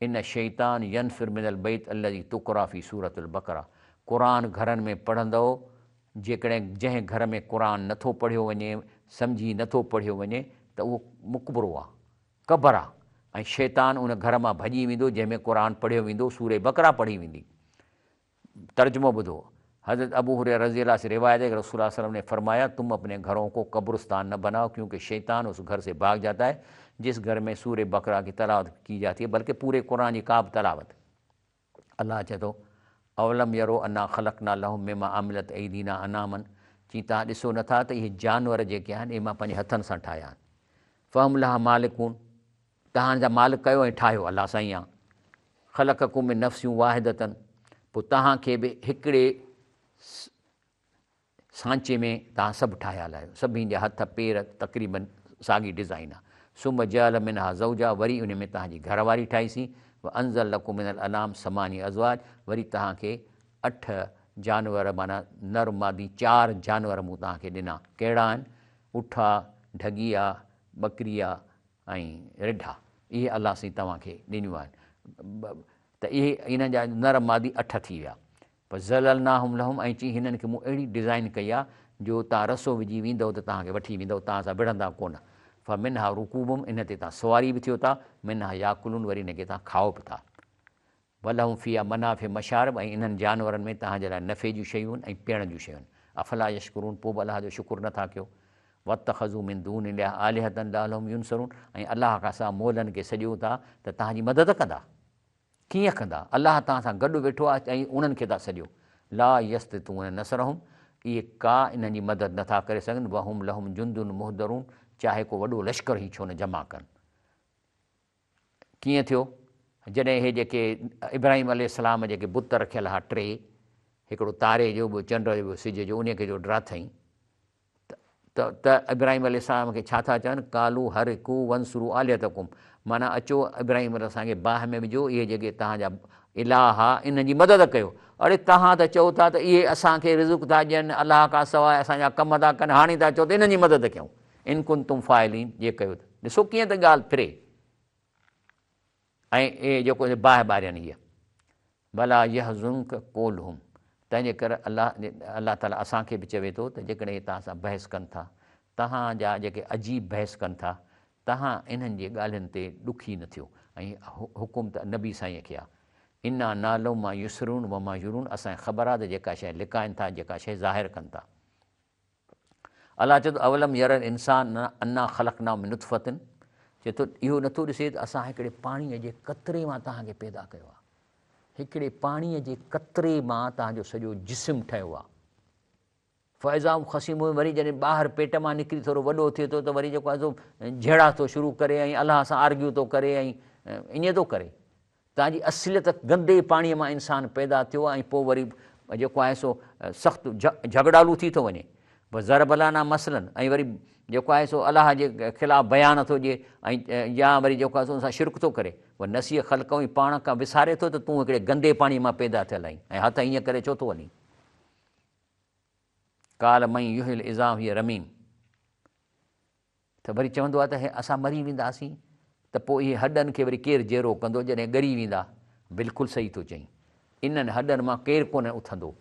इन शैतान यनफिर मिनल बैत अल्लज़ी तुक़रा फ़ी सूरतुल बक़रा, क़ुर घरनि में पढ़ंदव, जेकॾहिं जंहिं घर में क़ुर नथो पढ़ियो वञे, सम्झी नथो पढ़ियो वञे, त उहो मुक़बरो आहे, क़बर आहे, ऐं शैतान उन घर मां भॼी वेंदो जंहिंमें क़ुर पढ़ियो वेंदो, सूरे बक़रा पढ़ी वेंदी। तर्जुमो ॿुधो, हज़रत अबू हुरैरा रज़ी अल्लाह से रिवायत है कि रसूल सल्लल्लाहु अलैहि वसल्लम ने फरमाया, तुम अपने घरों को कब्रिस्तान न बनाओ, क्योंकि शैतान उस घर से भाग जाता है जिस घर में सूरे बकरा की तलावत की जाती है, बल्कि पूरे कुरान की का बि तलावत। अल्लाह चए थो अवलम यरो अन्ना ख़लक़ना लहुम मिम्मा अमिलत ऐदीना अनामन, चई तव्हां ॾिसो नथा त इहे जानवर जेके आहिनि, इहे मां पंहिंजे हथनि सां ठाहिया आहिनि। फ़हम लहा मालिकून, तव्हांजा मालिक कयो ऐं ठाहियो अलाह साईं आहे। ख़लक़कुम मिन नफ़्सियूं वाहिदतन, पोइ तव्हांखे बि हिकिड़े सांचे में तव्हां सभु ठाहियल आहियो, सभिनी जा हथ पेर तक़रीबन साॻी डिज़ाइन आहे। सुम जल मिनहा ज़ौजा, वरी उन में तव्हांजी घरवारी ठाहीसीं। व अंज़ल लकुम मिनल अनाम समानी अज़वाज, वरी तव्हांखे 8 जानवर माना नर मादी 4 जानवर मूं तव्हांखे ॾिना। कहिड़ा आहिनि? उठ आहे, ढगी आहे, ॿकरी आहे ऐं रिढा, इहे अलाह साईं तव्हांखे ॾिनियूं आहिनि। त इहे इन्हनि जा नर मादी 8 थी विया। पर ज़ललनाहुम लहुम, ऐं चई हिननि खे मूं अहिड़ी डिज़ाइन कई आहे जो तव्हां रसो विझी वेंदव त तव्हांखे वठी वेंदव, तव्हां सां विढ़ंदा कोन। फ मिनहा रुकूबुम, इन ते तव्हां सवारी बि थियो था, मिनहा याकुलून, वरी इनखे तव्हां खाओ बि था। वलहूं फ़िया मनाफ़े मशारब, ऐं इन्हनि जानवरनि में तव्हांजे लाइ नफ़े जूं शयूं आहिनि ऐं पीअण जूं शयूं आहिनि। अफ़ला यशकुरून, पोइ बि अलाह जो शुकुरु नथा कयो। वतख़ज़ू मिन दूनिल्लाहि आलिहतन लअल्लहुम युनसरून, ऐं अलाह खां असां मोलनि खे सॼूं था त तव्हांजी मदद कंदा। कीअं कंदा? अलाह तव्हां सां गॾु वेठो आहे ऐं उन्हनि खे था सॼो। ला यस्ततून नसरहुम, इहे का इन्हनि जी मदद नथा करे सघनि। वहुम लहुम जुंदुन मुहदरून, चाहे को वॾो लश्कर ई छो न जमा कनि। कीअं थियो? जॾहिं इहे जेके इब्राहिम अलैहिस्सलाम जेके बुत रखियल हुआ टे, हिकिड़ो तारे जो, ॿियो चंड जो, ॿियो सिज जो, उन खे जो ड्राथई त इब्राहिम अलैहिस्सलाम खे छा था चवनि? कालू हरिकू वंसुरू आलियतकुम, माना अचो इब्राहिम असांखे बाहि में विझो, इहे जेके तव्हांजा इलाह आहे इन जी मदद कयो। अड़े तव्हां त चओ था त इहे असांखे रिज़्क़ था ॾियनि, अलाह खां सवाइ असांजा कम था कनि, हाणे था चओ त इन्हनि जी मदद कयूं। इन कुन तुम फ़ाइलीन, इहे कयो। ॾिसो कीअं त ॻाल्हि फिरे। ऐं इहे जेको बाहि ॿारियनि इहा भला यहज़ुनक कोलहुम, तंहिंजे करे अलाह ताला असांखे बि चवे थो त जेकॾहिं तव्हां सां बहस कनि था, तव्हांजा जेके अजीब बहस कनि था, तव्हां इन्हनि जे ॻाल्हियुनि ते ॾुखी न थियो। ऐं हुकुम त नबी साईं खे आहे, इना नालो मां युसरून व मां युरून, असांखे ख़बर आहे त जेका शइ लिकाइनि था, जेका शइ ज़ाहिर कनि था। अलाह चए थो अवलम यरल इंसान अन्ना ख़लक़ना मिन नुतफ़तिन, चए थो इहो नथो ॾिसे त असां हिकिड़े पाणीअ जे क़तरे मां तव्हांखे पैदा कयो आहे। हिकिड़े पाणीअ जे क़तरे मां तव्हांजो सॼो जिस्म ठहियो आहे। फ़ैज़ाऊं ख़सीमूं, वरी जॾहिं ॿाहिरि पेट मां निकिरी थोरो वॾो थिए थो त वरी जेको आहे सो जहिड़ा थो शुरू करे ऐं अलाह सां आर्ग्यू थो करे ऐं ईअं थो करे। तव्हांजी असलियत गंदे पाणीअ मां इंसानु पैदा थियो ऐं पोइ वरी जेको आहे सो सख़्तु झगड़ालू थी थो वञे। बसि ज़रबलाना मसलनि, ऐं वरी जेको आहे सो अलाह जे ख़िलाफ़ु बयानु थो ॾिए, ऐं या वरी जेको आहे सो उन सां शिरक थो करे। पोइ नसीह ख़ल्क़ऊं ई पाण खां विसारे थो त तूं हिकिड़े गंदे पाणीअ मां पैदा थियल आहीं ऐं हथ ईअं करे छो थो वञी। काल मई युहिल इज़ाम हीअ रमीम, त वरी चवंदो आहे त हे असां मरी वेंदासीं त पोइ इहे हॾनि खे वरी केरु जहिड़ो कंदो जॾहिं ॻरी वेंदा। बिल्कुलु सही थो चईं, इन्हनि हॾनि मां केरु कोन उथंदो।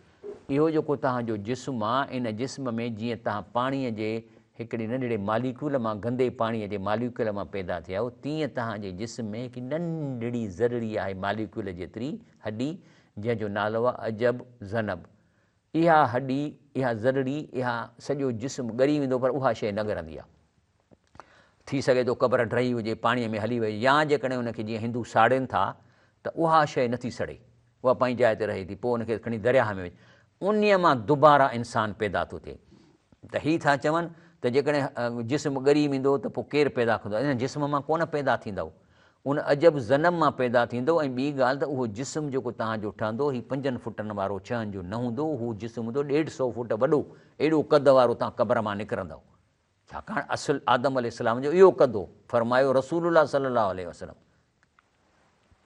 इहो जेको तव्हांजो जिस्म आहे, इन जिस्म में जीअं तव्हां पाणीअ जे हिकिड़े नंढड़े मालिक्यूल मां, गंदे पाणीअ जे मालिक्यूल मां पैदा थिया हो, तीअं तव्हांजे जिस्म में हिकिड़ी नंढड़ी ज़रड़ी आहे मालिक्यूल जेतिरी हॾी, जंहिंजो नालो आहे अजब ज़नब। इहा हॾी, इहा ज़रड़ी, इहा सॼो जिस्म ॻरी वेंदो, पर उहा शइ न ॻरंदी आहे। थी सघे थो क़बर ड्रही हुजे, पाणीअ में हली वई, या जेकॾहिं उनखे जीअं हिंदू साड़नि था त उहा शइ नथी सड़े, उहा पंहिंजी जाइ ते रहे थी, पोइ उनखे खणी दरिया में विझ, उन मां दुबारा इंसानु पैदा थो थिए। त हीअ था चवनि त जेकॾहिं जिस्म ॻरी वेंदो त पोइ केरु पैदा कंदो? इन जिस्म मां कोन पैदा थींदव, उन अजब ज़नम मां पैदा थींदो। ऐं ॿी ॻाल्हि त उहो जिस्म जेको तव्हांजो ठहंदो, हीउ 5 फुटनि वारो 6 जो न हूंदो, हू जिस्म हूंदो 150 फुट वॾो, एॾो कद वारो तव्हां क़बर मां निकिरंदव। छाकाणि असुलु आदम अलैहिस्सलाम जो इहो कदो फरमायो रसूलुल्लाह सल्लल्लाहु अलैहि वसल्लम।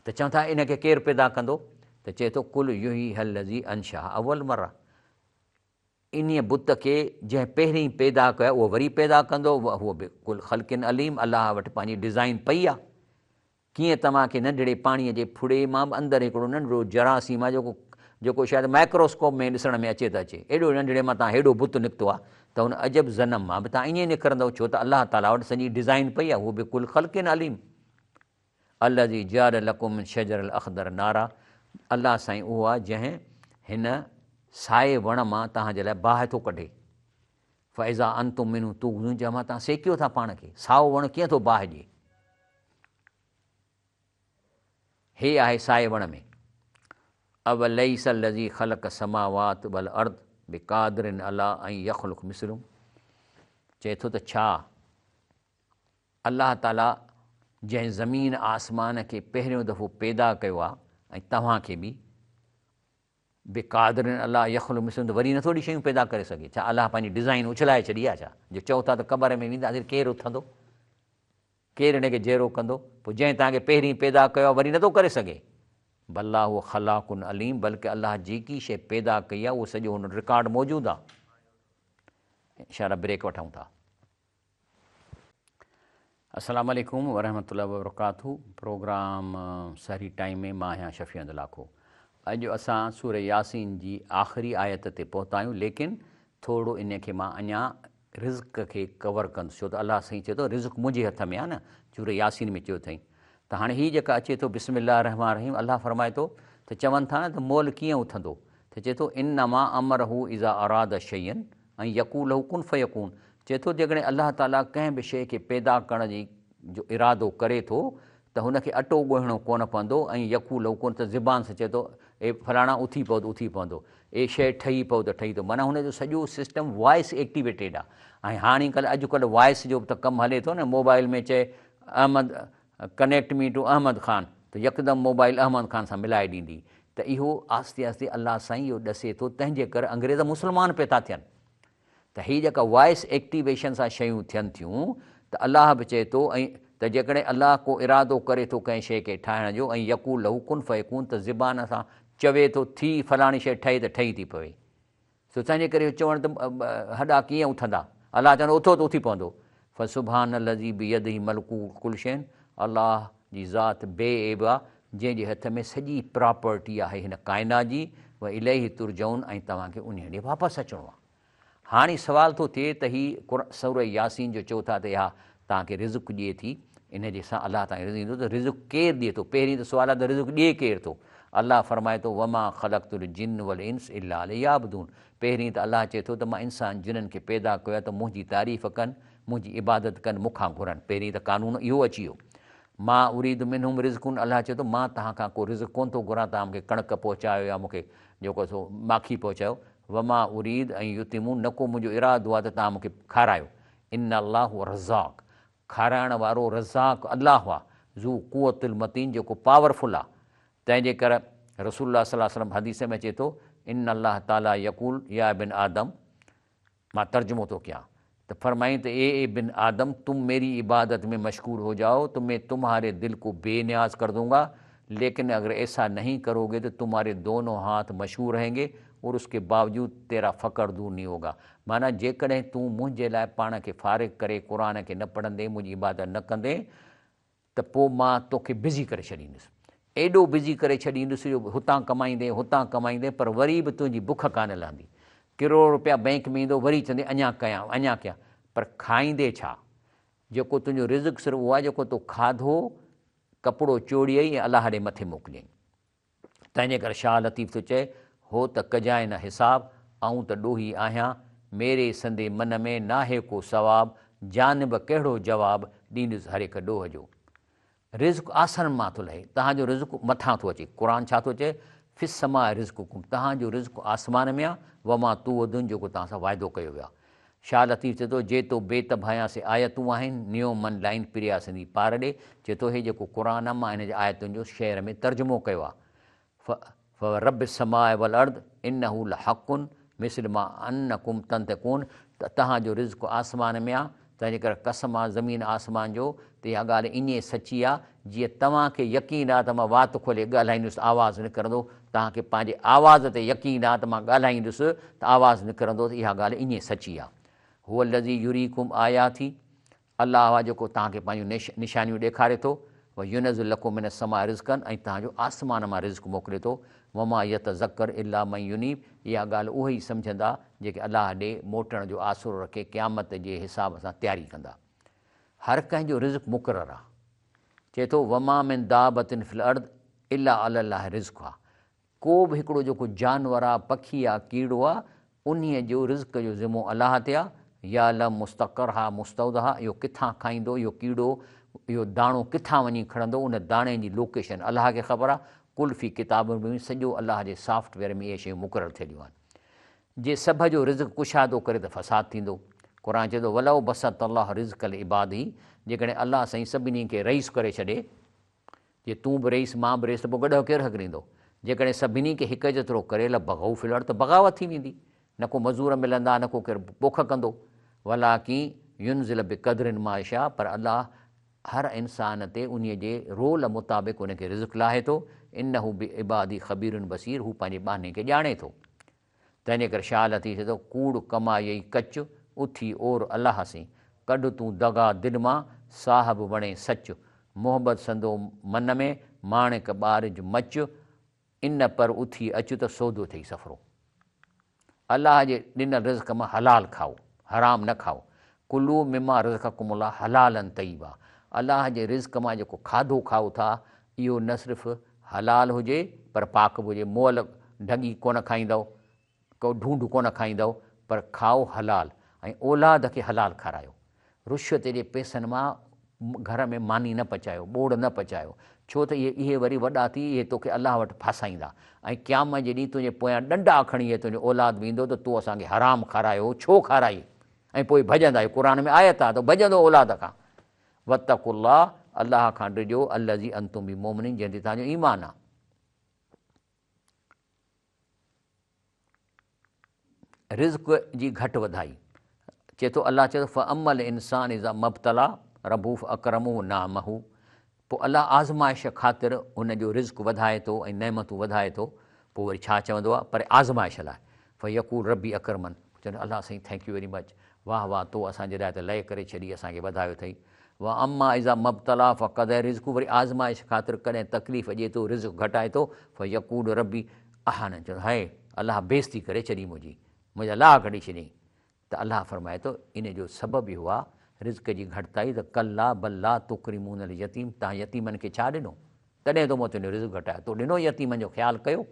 त चवनि था इनखे केरु पैदा कंदो? त चए थो कुल युही हल्लज़ी अंशा अवल मरा, इन बुत खे जंहिं पहिरीं पैदा कयो उहो वरी पैदा कंदो। उहो बि कुल ख़ल्क़िन अलीम, अलाह वटि पंहिंजी डिज़ाइन पई आहे। कीअं तव्हांखे नंढड़े पाणीअ जे फुड़े मां बि अंदरि हिकिड़ो नंढड़ो जरासीम आहे जेको शायदि माइक्रोस्कोप में ॾिसण में अचे त अचे, एॾो नंढड़े मां तव्हां हेॾो बुत निकितो आहे, त हुन अजब ज़नम मां बि तव्हां ईअं निकिरंदव, छो त अलाह ताला वटि सॼी डिज़ाइन पई आहे। उहो बि कुल ख़ल्क़िन अलीम। अल्लज़ी जअल लकुम मिन शजरिल अख़दर नारा, अलाह साईं उहो आहे जंहिं हिन साए वण मां तव्हांजे लाइ बाहि थो कढे। फ़ैज़ा अंतुम मिनहु तूक़िदून, जंहिंमां तव्हां सेकियो था पाण खे। साओ वण कीअं थो बाहि ॾिए? हे आहे साए वण में। अवलैस लज़ी ख़लक़ समावात वल अर्द बिक़ादिरिन अला ऐं यख़लुक़ मिसलुम, चए थो त छा अलाह ताला जंहिं ज़मीन आसमान खे पहिरियों दफ़ो पैदा कयो आहे ऐं तव्हांखे बि बेक़ादिरिन अलाह यख़लुक़ मिसलुम, त वरी नथो ॾी शयूं पैदा करे सघे? छा अलाह पंहिंजी डिज़ाइन उछलाए छॾी आहे छा? जो चओ था त क़बर में वेंदासीं, केरु उथंदो, केरु हिनखे जहिड़ो कंदो? पोइ जंहिं तव्हांखे पहिरीं पैदा कयो आहे वरी नथो करे सघे? भला उहो ख़लाकुन अलीम, बल्कि अलाह जेकी शइ पैदा कई आहे उहो सॼो हुन रिकॉर्ड मौजूदु आहे। इशारा ब्रेक वठूं था। अस्सलामु अलैकुम वरहमतुल्लाहि वबरकातुहू। प्रोग्राम सहरी टाइम में मां आहियां शफ़ी अहमद लाखो। अॼु असां सूरह यासीन जी आख़िरी आयत ते पहुता आहियूं, लेकिन थोरो इन खे मां अञा रिज़्क़ खे कवर कंदुसि, छो त अलाह साईं चए थो रिज़्क़ मुंहिंजे हथ में आहे न। सूरह यासीन में चयो अथई त हाणे हीअ जेका अचे थो बिस्मिल्लाह रहमान रहीम, अलाह फरमाए थो त चवनि था न त मोल कीअं उथंदो, त चए थो इन्नमा अमरहू इज़ा अराद शयन ऐं यकूल हू कुन फयकून। चए थो जेकॾहिं अलाह ताला कंहिं बि शइ खे पैदा करण जी जो इरादो करे थो त हुनखे अटो ॻोहिणो कोन पवंदो, ऐं यकूल हू कुन त ज़ुबान सां चए थो ए फलाणा उथी पओ त उथी पवंदो, ए शइ ठही पओ त ठही थो। माना हुनजो सॼो सिस्टम वॉइस एक्टिवेटेड आहे। ऐं हाणे अॼुकल्ह वॉइस जो बि त कमु हले थो न, मोबाइल में चए Ahmed connect me to Ahmed Khan, त यकदमि मोबाइल अहमद ख़ान सां मिलाए ॾींदी। त इहो आस्ते आस्ते अलाह साईं इहो ॾसे थो, तंहिंजे करे अंग्रेज़ मुस्लमान पिया था थियनि। त हीअ जेका वॉइस एक्टिवेशन सां शयूं थियनि थियूं, त अलाह बि चए थो ऐं त जेकॾहिं अलाह को इरादो करे थो कंहिं शइ खे ठाहिण जो, ऐं यकूल लहू कुन फयकून, त ज़ुबान सां चवे थो थी फलाणी शइ ठहे त ठही थी पवे। सो तंहिंजे करे चवणु त हॾा कीअं उथंदा, अलाह चवंदो उथो त उथी पवंदो। फ़सुबहान लज़ी बियदिही मलकू कुल शैन, अलाह जी ज़ात बेएब आहे जंहिंजे हथ में सॼी प्रॉपर्टी आहे हिन काइनात जी। व इलैहि तुरजऊन, ऐं तव्हांखे उन ॾे वापसि अचिणो आहे। हाणे सुवाल थो थिए त हीअ सूरह यासीन जो चओ था त इहा तव्हांखे रिज़्क़ ॾिए थी, इन जे सां अलाह तव्हांखे रिज़्क़ ॾींदो, त रिज़्क़ केरु ॾिए थो? पहिरीं त सुवाल आहे त रिज़्क़ ॾिए केरु थो? अलाह फरमाए थो वमा ख़लक़तुल जिन्न वल इंस इल्ला लियाबुदून। पहिरीं त अलाह चए थो त मां इंसान जिन्हनि खे पैदा कयो आहे त मुंहिंजी तारीफ़ कनि, मुंहिंजी इबादत कनि, मूंखां घुरनि। पहिरीं त कानून इहो अची वियो। मां उरीद मिनहुम रिज़्क़ुन, अलाह चए थो मां तव्हां खां को रिज़्क़ कोन थो घुरां, तव्हां मूंखे कणिक पहुचायो या मूंखे जेको सो माखी पहुचायो। वमा उरीद ऐं युतिमून, न को मुंहिंजो इरादो आहे त तव्हां मूंखे खारायो। इन अलाह रज़ाक़, खाराइण वारो रज़ाक़ अलाह आहे, ज़ू कुवतुल मतीन, जेको पावरफुल आहे। तंहिंजे करे रसूलुल्लाह सल्लल्लाहु अलैहि वसल्लम हदीस में अचे थो इन अलाह ताला यकूल या बिन आदम, मां तर्जुमो थो कयां तो फरमाई तो ए बिन आदम तुम मेरी इबादत में मशगूल हो जाओ तो मैं तुम्हारे दिल को बेनियाज कर दूंगा, लेकिन अगर ऐसा नहीं करोगे तो तुम्हारे दोनों हाथ मशहूर रहेंगे और उसके बावजूद तेरा फ़क़्र दूर नहीं होगा। माना जेकॾहिं तूं मुंहिंजे लाइ पाण खे फ़ारिग़ करे क़ुर खे न पढ़ंदे, मुंहिंजी इबादत न कंदे, त पोइ मां तोखे बिज़ी करे छॾींदुसि। एॾो बिज़ी करे छॾींदुसि जो हुतां कमाईंदे पर वरी बि तुंहिंजी बुख कान लहंदी। किरोड़ रुपया बैंक में ईंदो, वरी चवंदे अञा कयां, पर खाईंदे छा? जेको तुंहिंजो रिज़्क़ सिर्फ़ु उहो आहे जेको तूं खाधो, कपिड़ो चोड़ियई ऐं अलाह ॾे मथे मोकिलियईं। तंहिंजे करे शाह लतीफ़ थो चए हो त कजांइ न हिसाब, आऊं त ॾोही आहियां, मेरे संदे मन में नाहे को सवाब, जानिब कहिड़ो जवाबु ॾींदुसि हर हिकु ॾोह जो। रिज़्क़ आसमान मां थो लहे, तव्हांजो रिज़्क़ मथां थो अचे। क़ुर छा थो चए? फिस समा रिज़्क़ुकुम, तव्हांजो रिज़्क़ आसमान में आहे, वमा तूअदुन, जेको तव्हां सां वाइदो कयो वियो आहे। शाह लतीफ़ चए थो जे तो बेतभायां से आयतूं आहिनि, नियो मन लाइन प्रिया सिंधी पार ॾे। चए थो हे जेको क़ुर आहे मां हिन जे आयतुनि जो शहर में तर्जुमो कयो आहे। रब समाए वल अर्द इन्नहु लहक़ुन मिस्ल मा अन्नकुम तंतक़ून, त तव्हांजो रिज़्क़ आसमान में आहे, तंहिंजे करे कसम आहे ज़मीन आसमान जो, त इहा ॻाल्हि ईअं सची आहे जीअं तव्हांखे यकीन आहे त मां वात खोले ॻाल्हाईंदुसि, आवाज़ु निकिरंदो। तव्हांखे पंहिंजे आवाज़ ते यकीन आहे त मां ॻाल्हाईंदुसि त आवाज़ु निकिरंदो, त इहा ॻाल्हि ईअं सची आहे। हुअ लज़ी युरीकुम आयाती, अलाह आहे जेको तव्हांखे पंहिंजूं निशानियूं ॾेखारे थो। व युनज़िलु लकुम मिन समा रिज़्क़न, ऐं तव्हांजो आसमान मां रिज़्क़ मोकिले थो। वमा यतज़क्कर इल्ला मन युनीब, इहा ॻाल्हि उहे ई सम्झंदा जेके अलाह ॾे मोटण जो आसरो रखे, क़यामत जे हिसाब सां तयारी कंदा। हर कंहिंजो रिज़्क़ मुक़ररु आहे। चए थो वमा मिन दाबतिन फिल अर्द इल्ला अलाह रिज़्क़ आहे। को बि हिकिड़ो जेको जानवर आहे, पखी आहे, कीड़ो आहे, उन्हीअ जो रिज़्क़ जो ज़िमो अलाह ते आहे। या लम मुस्तक़र हा मुस्तौद हा, इहो किथां खाईंदो, इहो कीड़ो, इहो दाणो किथां वञी खणंदो, उन दाणे जी लोकेशन अलाह खे ख़बर आहे। कुल्फ़ी किताबुनि में सॼो अलाह जे सॉफ्टवेयर में इहे शयूं मुक़ररु थियलियूं आहिनि। जे सभ जो रिज़्क़ कुशादो करे त फ़साद थींदो। क़ुर चए थो वलउ बसत अलाह रिज़्क़ल इबादी, जेकॾहिं अलाह साईं सभिनी खे रईस करे छॾे, जे तूं बि रईस मां बि रईस, त पोइ गॾु केरु हक़ ॾींदो? जेकॾहिं सभिनी खे हिकु जेतिरो करे बग़ाउ फिलर, त बग़ावत थी वेंदी, न को मज़ूर मिलंदा, न को केरु पोख कंदो। वलाकी युनज़िल बिक़दरिन मा यशा, पर अलाह हर इंसान ते उन जे रोल मुताबिक़ उनखे रिज़्क़ लाहे थो। इन्नहु बि इबादी ख़बीरुन बसीर, हू पंहिंजे बाने खे ॼाणे थो। तंहिंजे करे शाह लतीफ़ चए थो कूड़ कमाई कच, उथी ओर अलाह से, कढ तूं दगा दिलि मां, साहब वणे सच, मोहबत संदो मन में, माणिक ॿारिज मच, इन पर उथी अच त सौदो अथई सफ़रो। अलाह जे ॾिनल रिज़्क़ मां हलाल खाओ, हराम न खाओ। कुलू मिमा रिज़क़कुमुल्लाह हलालन तय्यबा, अलाह जे रिज़्क़ मां जेको खाधो खाओ था इहो न सिर्फ़ु हलाल हुजे पर पाक बि हुजे। मोल ढंगी कोन खाईंदव, को ढूंढ कोन खाईंदव, पर खाओ हलाल ऐं औलाद खे हलाल खारायो। रुश्वत जे पैसनि मां घर में मानी न पचायो, ॿोड़ न पचायो, छो त इहे वरी वॾा थी इहे तोखे अलाह वटि फासाईंदा ऐं क़यामत जे ॾींहुं तुंहिंजे पोयां ॾंडा खणी इहे तुंहिंजो औलाद बि ईंदो त तूं असांखे हराम खारायो, छो खाराई, ऐं पोइ भॼंदा। क़ुर में आयत आहे त भॼंदो औलाद खां। वतकुल्लाह, अलाह खां ॾिजो, अल्लज़ी अंतुम बि मोमिनीन, जंहिं ते तव्हांजो ईमान आहे। रिज़्क़ जी घटि वधाई चए थो, अलाह चए थो फ़अमल इंसान इज़ा मब्तला रबूफ़ अकरमू नामहू। पोइ अलाह आज़माइश ख़ातिर हुनजो रिज़्क़ वधाए थो ऐं नेमतूं वधाए थो। पोइ वरी छा चवंदो आहे, पर आज़माइश लाइ फ़यकूल रबी अकरमन, चवंदो अलाह साईं थैंक यू वेरी मच, वाह वाह, तो असांजे लाइ त लय करे छॾी, असांखे वधायो अथई। वाह अम्मा इज़ा मब्तला फ़क़दर रिज़्क़, वरी आज़माइश ख़ातिर कॾहिं तकलीफ़ ॾिए थो, रिज़्क़ घटाए थो, फ़यकूल रबी आहान, चवंदो हाय अलाह बेइज़ती करे छॾी मुंहिंजा लाह कढी छॾियईं। त अलाह फरमाए थो इन जो सबबु इहो आहे रिज़्क़ जी घटिताई, त कल्ला बल्ला तुकरिमून अल यतीम, तव्हां यतीमनि खे छा ॾिनो, तॾहिं तो मां तुंहिंजो रिज़्क़ घटायो, तो ॾिनो यतीमनि जो ख़्यालु कयो।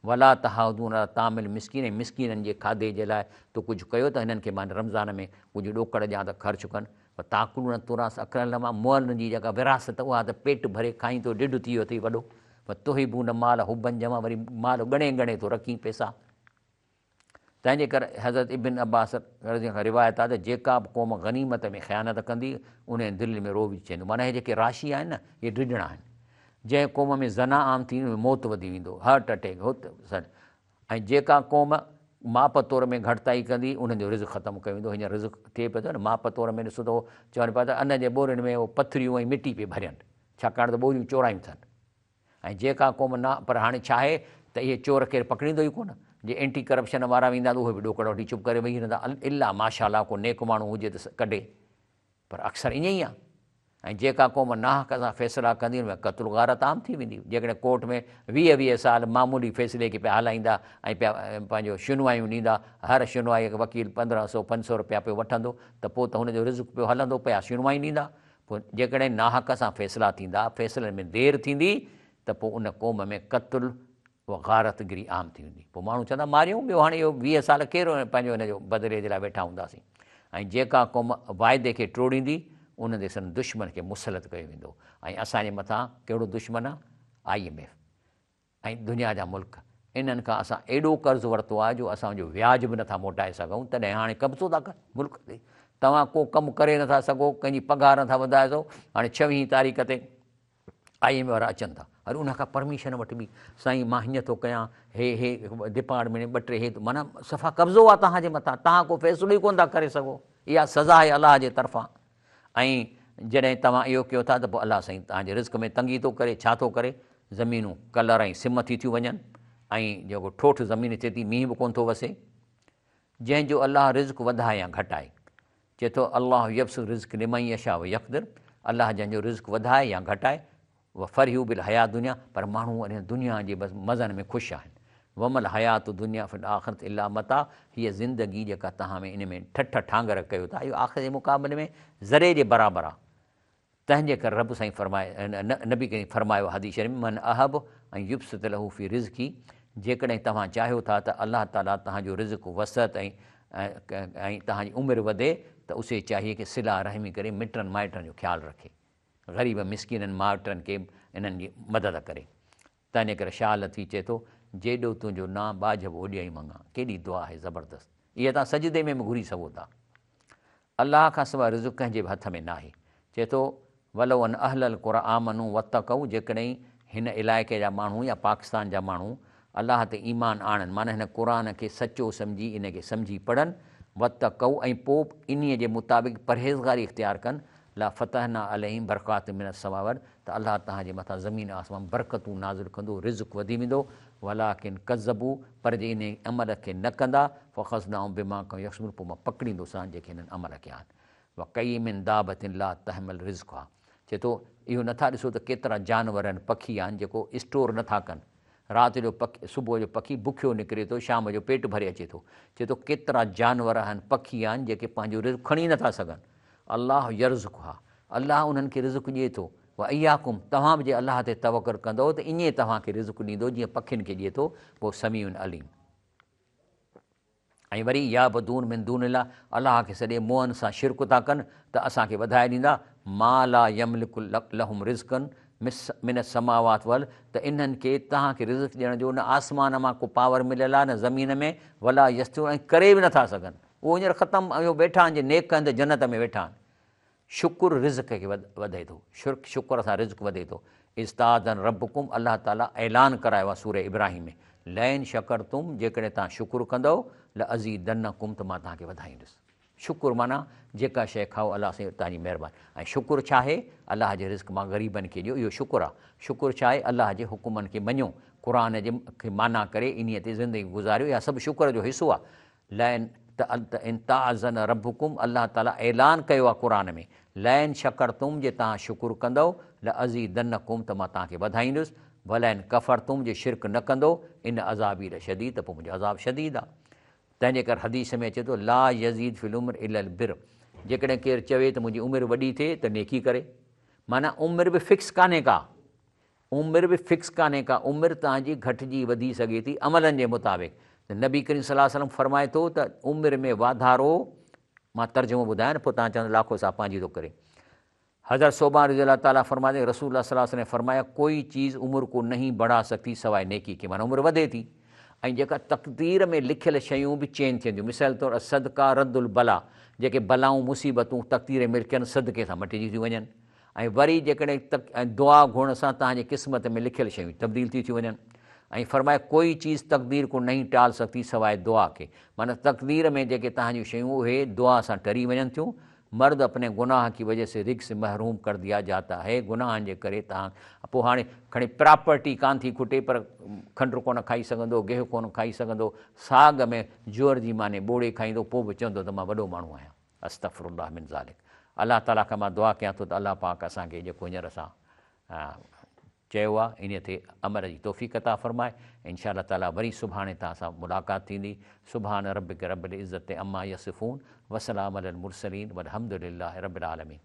वला तहादून तामिल मिसकीन, ऐं मिसकीननि जे खाधे जे लाइ तो कुझु कयो त हिननि खे मां रमज़ान में कुझु ॾोकड़ ॾियां त ख़र्चु कनि। पर ताकुलून तुरास अकरल मां, मुअलनि जी जेका विरासत उहा त पेट भरे खाई थो, ढिढ थी वियो अथई वॾो। पर तुहिबून माल हुबन जमा, वरी माल ॻणे ॻणे थो रखी पैसा। तंहिंजे करे हज़रत इब्न अब्बास खां रिवायत आहे त जेका बि क़ौम गनीमत में ख़यानत कंदी उन दिलि में रोब चवंदो, माना इहे जेके राशी आहिनि न इहे ढिढणा आहिनि। जंहिं क़ौम में ज़ना आम थी मौत वधी वेंदो, हार्ट अटैक सॾु। ऐं जेका क़ौम माप तौर में घटिताई कंदी उन्हनि जो रिज़्क़ ख़तमु कयो वेंदो। हींअर रिज़्क़ थिए पियो थो न, माप तौर में ॾिसो त चवनि पिया त अन जे ॿोरियुनि में उहो पथरियूं ऐं मिटी पिए भरियनि, छाकाणि त ॿोरियूं चोरायूं अथनि। ऐं जेका क़ौम न, पर हाणे छा आहे त इहे चोर केरु पकड़ींदो ई कोन। जे एंटी करप्शन वारा वेंदा त उहे बि ॾोकड़ वठी चुप करे वेही रहंदा, इलाह माशाअल्लाह को नेक माण्हू हुजे त कढे, पर अक्सर ईअं ई आहे। ऐं जेका क़ौम नाहक सां फ़ैसिला कंदी उन में क़त्ल गारत आम थी वेंदी। जेकॾहिं कोर्ट में 20-20 साल मामूली फ़ैसिले खे पिया हलाईंदा ऐं पिया पंहिंजो शुनवायूं ॾींदा, हर शुनवाई वकील 1500-500 रुपया पियो वठंदो, त पोइ त हुनजो रिज़्क़ पियो हलंदो, पिया शुनवाई ॾींदा। पोइ जेकॾहिं नाहक सां फ़ैसिला थींदा, फ़ैसिलनि में देरि थींदी, त पोइ उन क़ौम में क़त्ल उहा गारतगिरी आम थी वेंदी। पोइ माण्हू चवंदा मारियूं, ॿियो हाणे इहो 20 साल केरु पंहिंजो हिनजो बदिले जे लाइ वेठा हूंदासीं। ऐं जेका क़ौम वाइदे खे टोड़ींदी उन ते सन दुश्मन खे मुसलत कयो वेंदो। ऐं असांजे मथां कहिड़ो दुश्मन आहे, IMF ऐं दुनिया जा मुल्क, इन्हनि खां असां एॾो कर्ज़ु वरितो आहे जो असांजो व्याज बि नथा मोटाए सघूं, तॾहिं हाणे कब्ज़ो था कनि मुल्क ते। तव्हां को कमु करे नथा सघो, कंहिंजी पघार नथा वधाए सघो, हाणे 26 तारीख़ ते IMF वारा अचनि था, अरे उनखां परमिशन वठी बि साईं मां हीअं थो कयां, हे डिपार्टमेंट 2-3 हे, माना सफ़ा कब्ज़ो आहे तव्हांजे मथां, तव्हां को फ़ैसिलो ई कोन था करे सघो। इहा सज़ा आहे अलाह जे तरफ़ां। ऐं जॾहिं तव्हां इहो कयो था त पोइ अलाह साईं तव्हांजे रिज़्क़ में तंगी थो करे, छा थो करे, ज़मीनूं कलर ऐं सिम थी थियूं वञनि, ऐं जेको ठोठ ज़मीन थिए थी, मींहुं बि कोन थो वसे। जंहिंजो अलाह रिज़्क़ वधाए या घटाए, चए थो अलाह यब्सु रिज़्क़ लिमन यशा व यक़दिर, अलाह जंहिंजो रिज़्क़ वधाए या घटाए, उहा फ़रहियू बिल हयात दुनिया, पर माण्हू अञा दुनिया जे बसि मज़नि में ख़ुशि आहिनि। वमल हयात दुनिया फिल आख़िरत इल्ला मता, हीअ ज़िंदगी जेका तव्हां में इन में ठठ ठांगर कयो था, इहो आख़िर जे मुक़ाबले में ज़रे जे बराबरि आहे। तंहिंजे करे रब साईं फरमाए, नबी कई फरमायो हदीस शरीफ़ में, मन अहब ऐं युब्सित लहू फ़ी रिज़्क़ी, जेकॾहिं तव्हां चाहियो था त अलाह ताला तव्हांजो रिज़्क़ वसत ऐं तव्हांजी उमिरि वधे, त उसे चाहिए कि सिला रहमी करे मिटनि माइटनि जो ख़्यालु रखे, ग़रीब मिसकीननि माइटनि खे इन्हनि जी मदद करे। तंहिंजे करे शाह लती चए थो, जेॾो तुंहिंजो ना बाजब ओॾियाई मङा, केॾी दुआ आहे ज़बरदस्त, इहा तव्हां सजदे में बि घुरी सघो था। अलाह खां सवाइ रिज़्क़ कंहिंजे बि हथ में न आहे। चए थो वलो अन अहलल क़ुर आमनू वतक़ऊ, जेकॾहिं हिन इलाइक़े जा माण्हू या पाकिस्तान जा माण्हू अलाह ते ईमान आणनि, माना हिन क़ुर खे सचो सम्झी इनखे सम्झी पढ़नि, वतक़ऊ ऐं पोइ इन्हीअ जे मुताबिक़ परहेज़गारी इख़्तियार कनि, ला फ़तहना अलैहिम बरक़ात मिनस समावत, त अलाह तव्हांजे मथां ज़मीन आसमान बरक़तूं नाज़िल कंदो, रिज़्क़ वधी वेंदो। वलाकिन कज़बू, पर जे इन अमल खे न कंदा, फ़ख़ज़नाहुम बिमा कयूं यक्सिबून, पोइ मां पकड़ींदोसां जेके हिननि अमल कया आहिनि। व कई मिन दाबतिन ला तहमल रिज़्क़हा, चए थो इहो नथा ॾिसो त केतिरा जानवर आहिनि, पखी आहिनि जेको स्टोर नथा कनि, राति जो पखी, सुबुह जो पखी बुखियो निकिरे थो, शाम जो पेट भरे अचे थो। चए थो केतिरा जानवर आहिनि, पखी आहिनि जेके पंहिंजो रिज़्क़ खणी नथा सघनि। अलाह यर्ज़ुक़हा, अलाह उन्हनि खे रिज़्क़ ॾिए थो। व इयाकुम, तव्हां बि जे अलाह ते तवकुल कंदो त ईअं तव्हांखे रिज़्क़ ॾींदो जीअं पखियुनि खे ॾिए थो, पोइ समीउन अलीम। ऐं वरी या बदून मिन दूनिल्लाह, अलाह खे सॼे मुंहंनि सां शिरक था कनि त असांखे वधाए ॾींदा। मा ला यमलिकु लहुम रिज़्क़न मिन समावात वल, त इन्हनि खे तव्हांखे रिज़्क़ ॾियण जो न आसमान मां को पावर मिलियल आहे, न ज़मीन में, वला यस्तू, ऐं करे बि नथा सघनि। उहो हींअर ख़तमु इहो वेठा आहिनि जे नेक हंधि जन्नत में वेठा आहिनि। शुकुर रिज़्क़ खे वधे थो, शुकुर सां रिज़्क़ वधे थो। इस्तादन रबकुम, अलाह ताला ऐलान करायो आहे सूरह इब्राहिम में, लैन शकर तुम, जेकॾहिं तव्हां शुकुर कंदव, ल अज़ीदन्नकुम, त मां तव्हांखे वधाईंदुसि। शुकुर माना जेका शइ खाओ अलाह सां तव्हांजी महिरबानी। ऐं शुकुर छा आहे? अलाह जे रिज़्क़ मां ग़रीबनि खे ॾियो, इहो शुकुर आहे। शुकुर छा आहे? अलाह जे हुकुमनि खे मञो, क़ुर जे खे माना करे इन ते ज़िंदगी गुज़ारियो, इहा सभु शुकुर जो हिसो आहे। लैन त इंताज़न रबकुम, अलाह ताला ऐलान कयो आहे क़ुर में, लैन शकर तुम, जे तव्हां शुकुर कंदव, ल अज़ीदन्नकुम, त मां तव्हांखे वधाईंदुसि। वलैन कफ़र तुम, जे शिरक न कंदो, इन अज़ाबी ल शदीद, त पोइ मुंहिंजो अज़ाब शदीद आहे। तंहिंजे करे हदीस में अचे थो, ला यज़ीद फिल उम्र इल्ल बिर, जेकॾहिं केरु चवे त मुंहिंजी उमिरि वॾी थिए त नेकी करे, माना उमिरि बि फिक्स कान्हे का, उमिरि बि फिक्स कान्हे का, उमिरि तव्हांजी घटिजी वधी सघे थी अमलनि जे मुताबिक़। त नबी करीम सल्लल्लाहु अलैहि वसल्लम फरमाए थो त उमिरि में वाधारो, मां तर्जुमो ॿुधायां न, पोइ तव्हां चवंदा लाखो साहब पंहिंजी थो करे। हज़रत सोबा रज़ी अल्लाह ताला फरमाए, रसूलुल्लाह सल्लल्लाहु अलैहि वसल्लम ने फरमाया, कोई चीज़ उमिरि को नहीं बढ़ा सकती सवाइ नेकी के, माना उमिरि वधे थी। ऐं जेका तक़दीर में लिखियल शयूं बि चेंज थींदियूं, मिसाल तौरु सदका रद्दुल बला, जेके बलाऊं मुसीबतूं तक़दीर में लिखियनि सदके सां मटिजी थियूं वञनि। ऐं वरी जेकॾहिं दुआ घुरण सां तव्हांजे क़िस्मत में लिखियल शयूं तब्दील थी थियूं वञनि। ऐं फरमाए, कोई चीज़ तक़दीर को नहीं टाल सकती सवाइ दुआ के, माना तक़दीर में जेके तव्हांजूं शयूं उहे दुआ सां टरी वञनि थियूं। मर्द अपने गुनाह की वजह से रिग से महरूम कर दिया जाता है, गुनाहनि जे करे तव्हां पोइ हाणे खणी प्रॉपर्टी कान थी खुटे, पर खंडु कोन खाई सघंदो, गेहूं कोन खाई सघंदो, साग में जोर जी माने ॿोड़े खाईंदो, पोइ बि चवंदो त मां वॾो माण्हू आहियां। अस्तग़फिरुल्लाह मिन ज़ालिक। अलाह ताला खां मां दुआ कयां थो त अलाह पाक असांखे जेको हींअर असां चयो आहे इन ते अमल जी तौफ़ीक़ अता फ़रमाए। इंशा अल्लाह ताला वरी सुभाणे तव्हां सां मुलाक़ात थींदी। सुभान रब्बिक रब्बिल इज़्ज़ति अम्मा यसिफ़ून, वसलाम अलल मुरसलीन, वल्हम्दुलिल्लाहि रब्बिल आलमीन।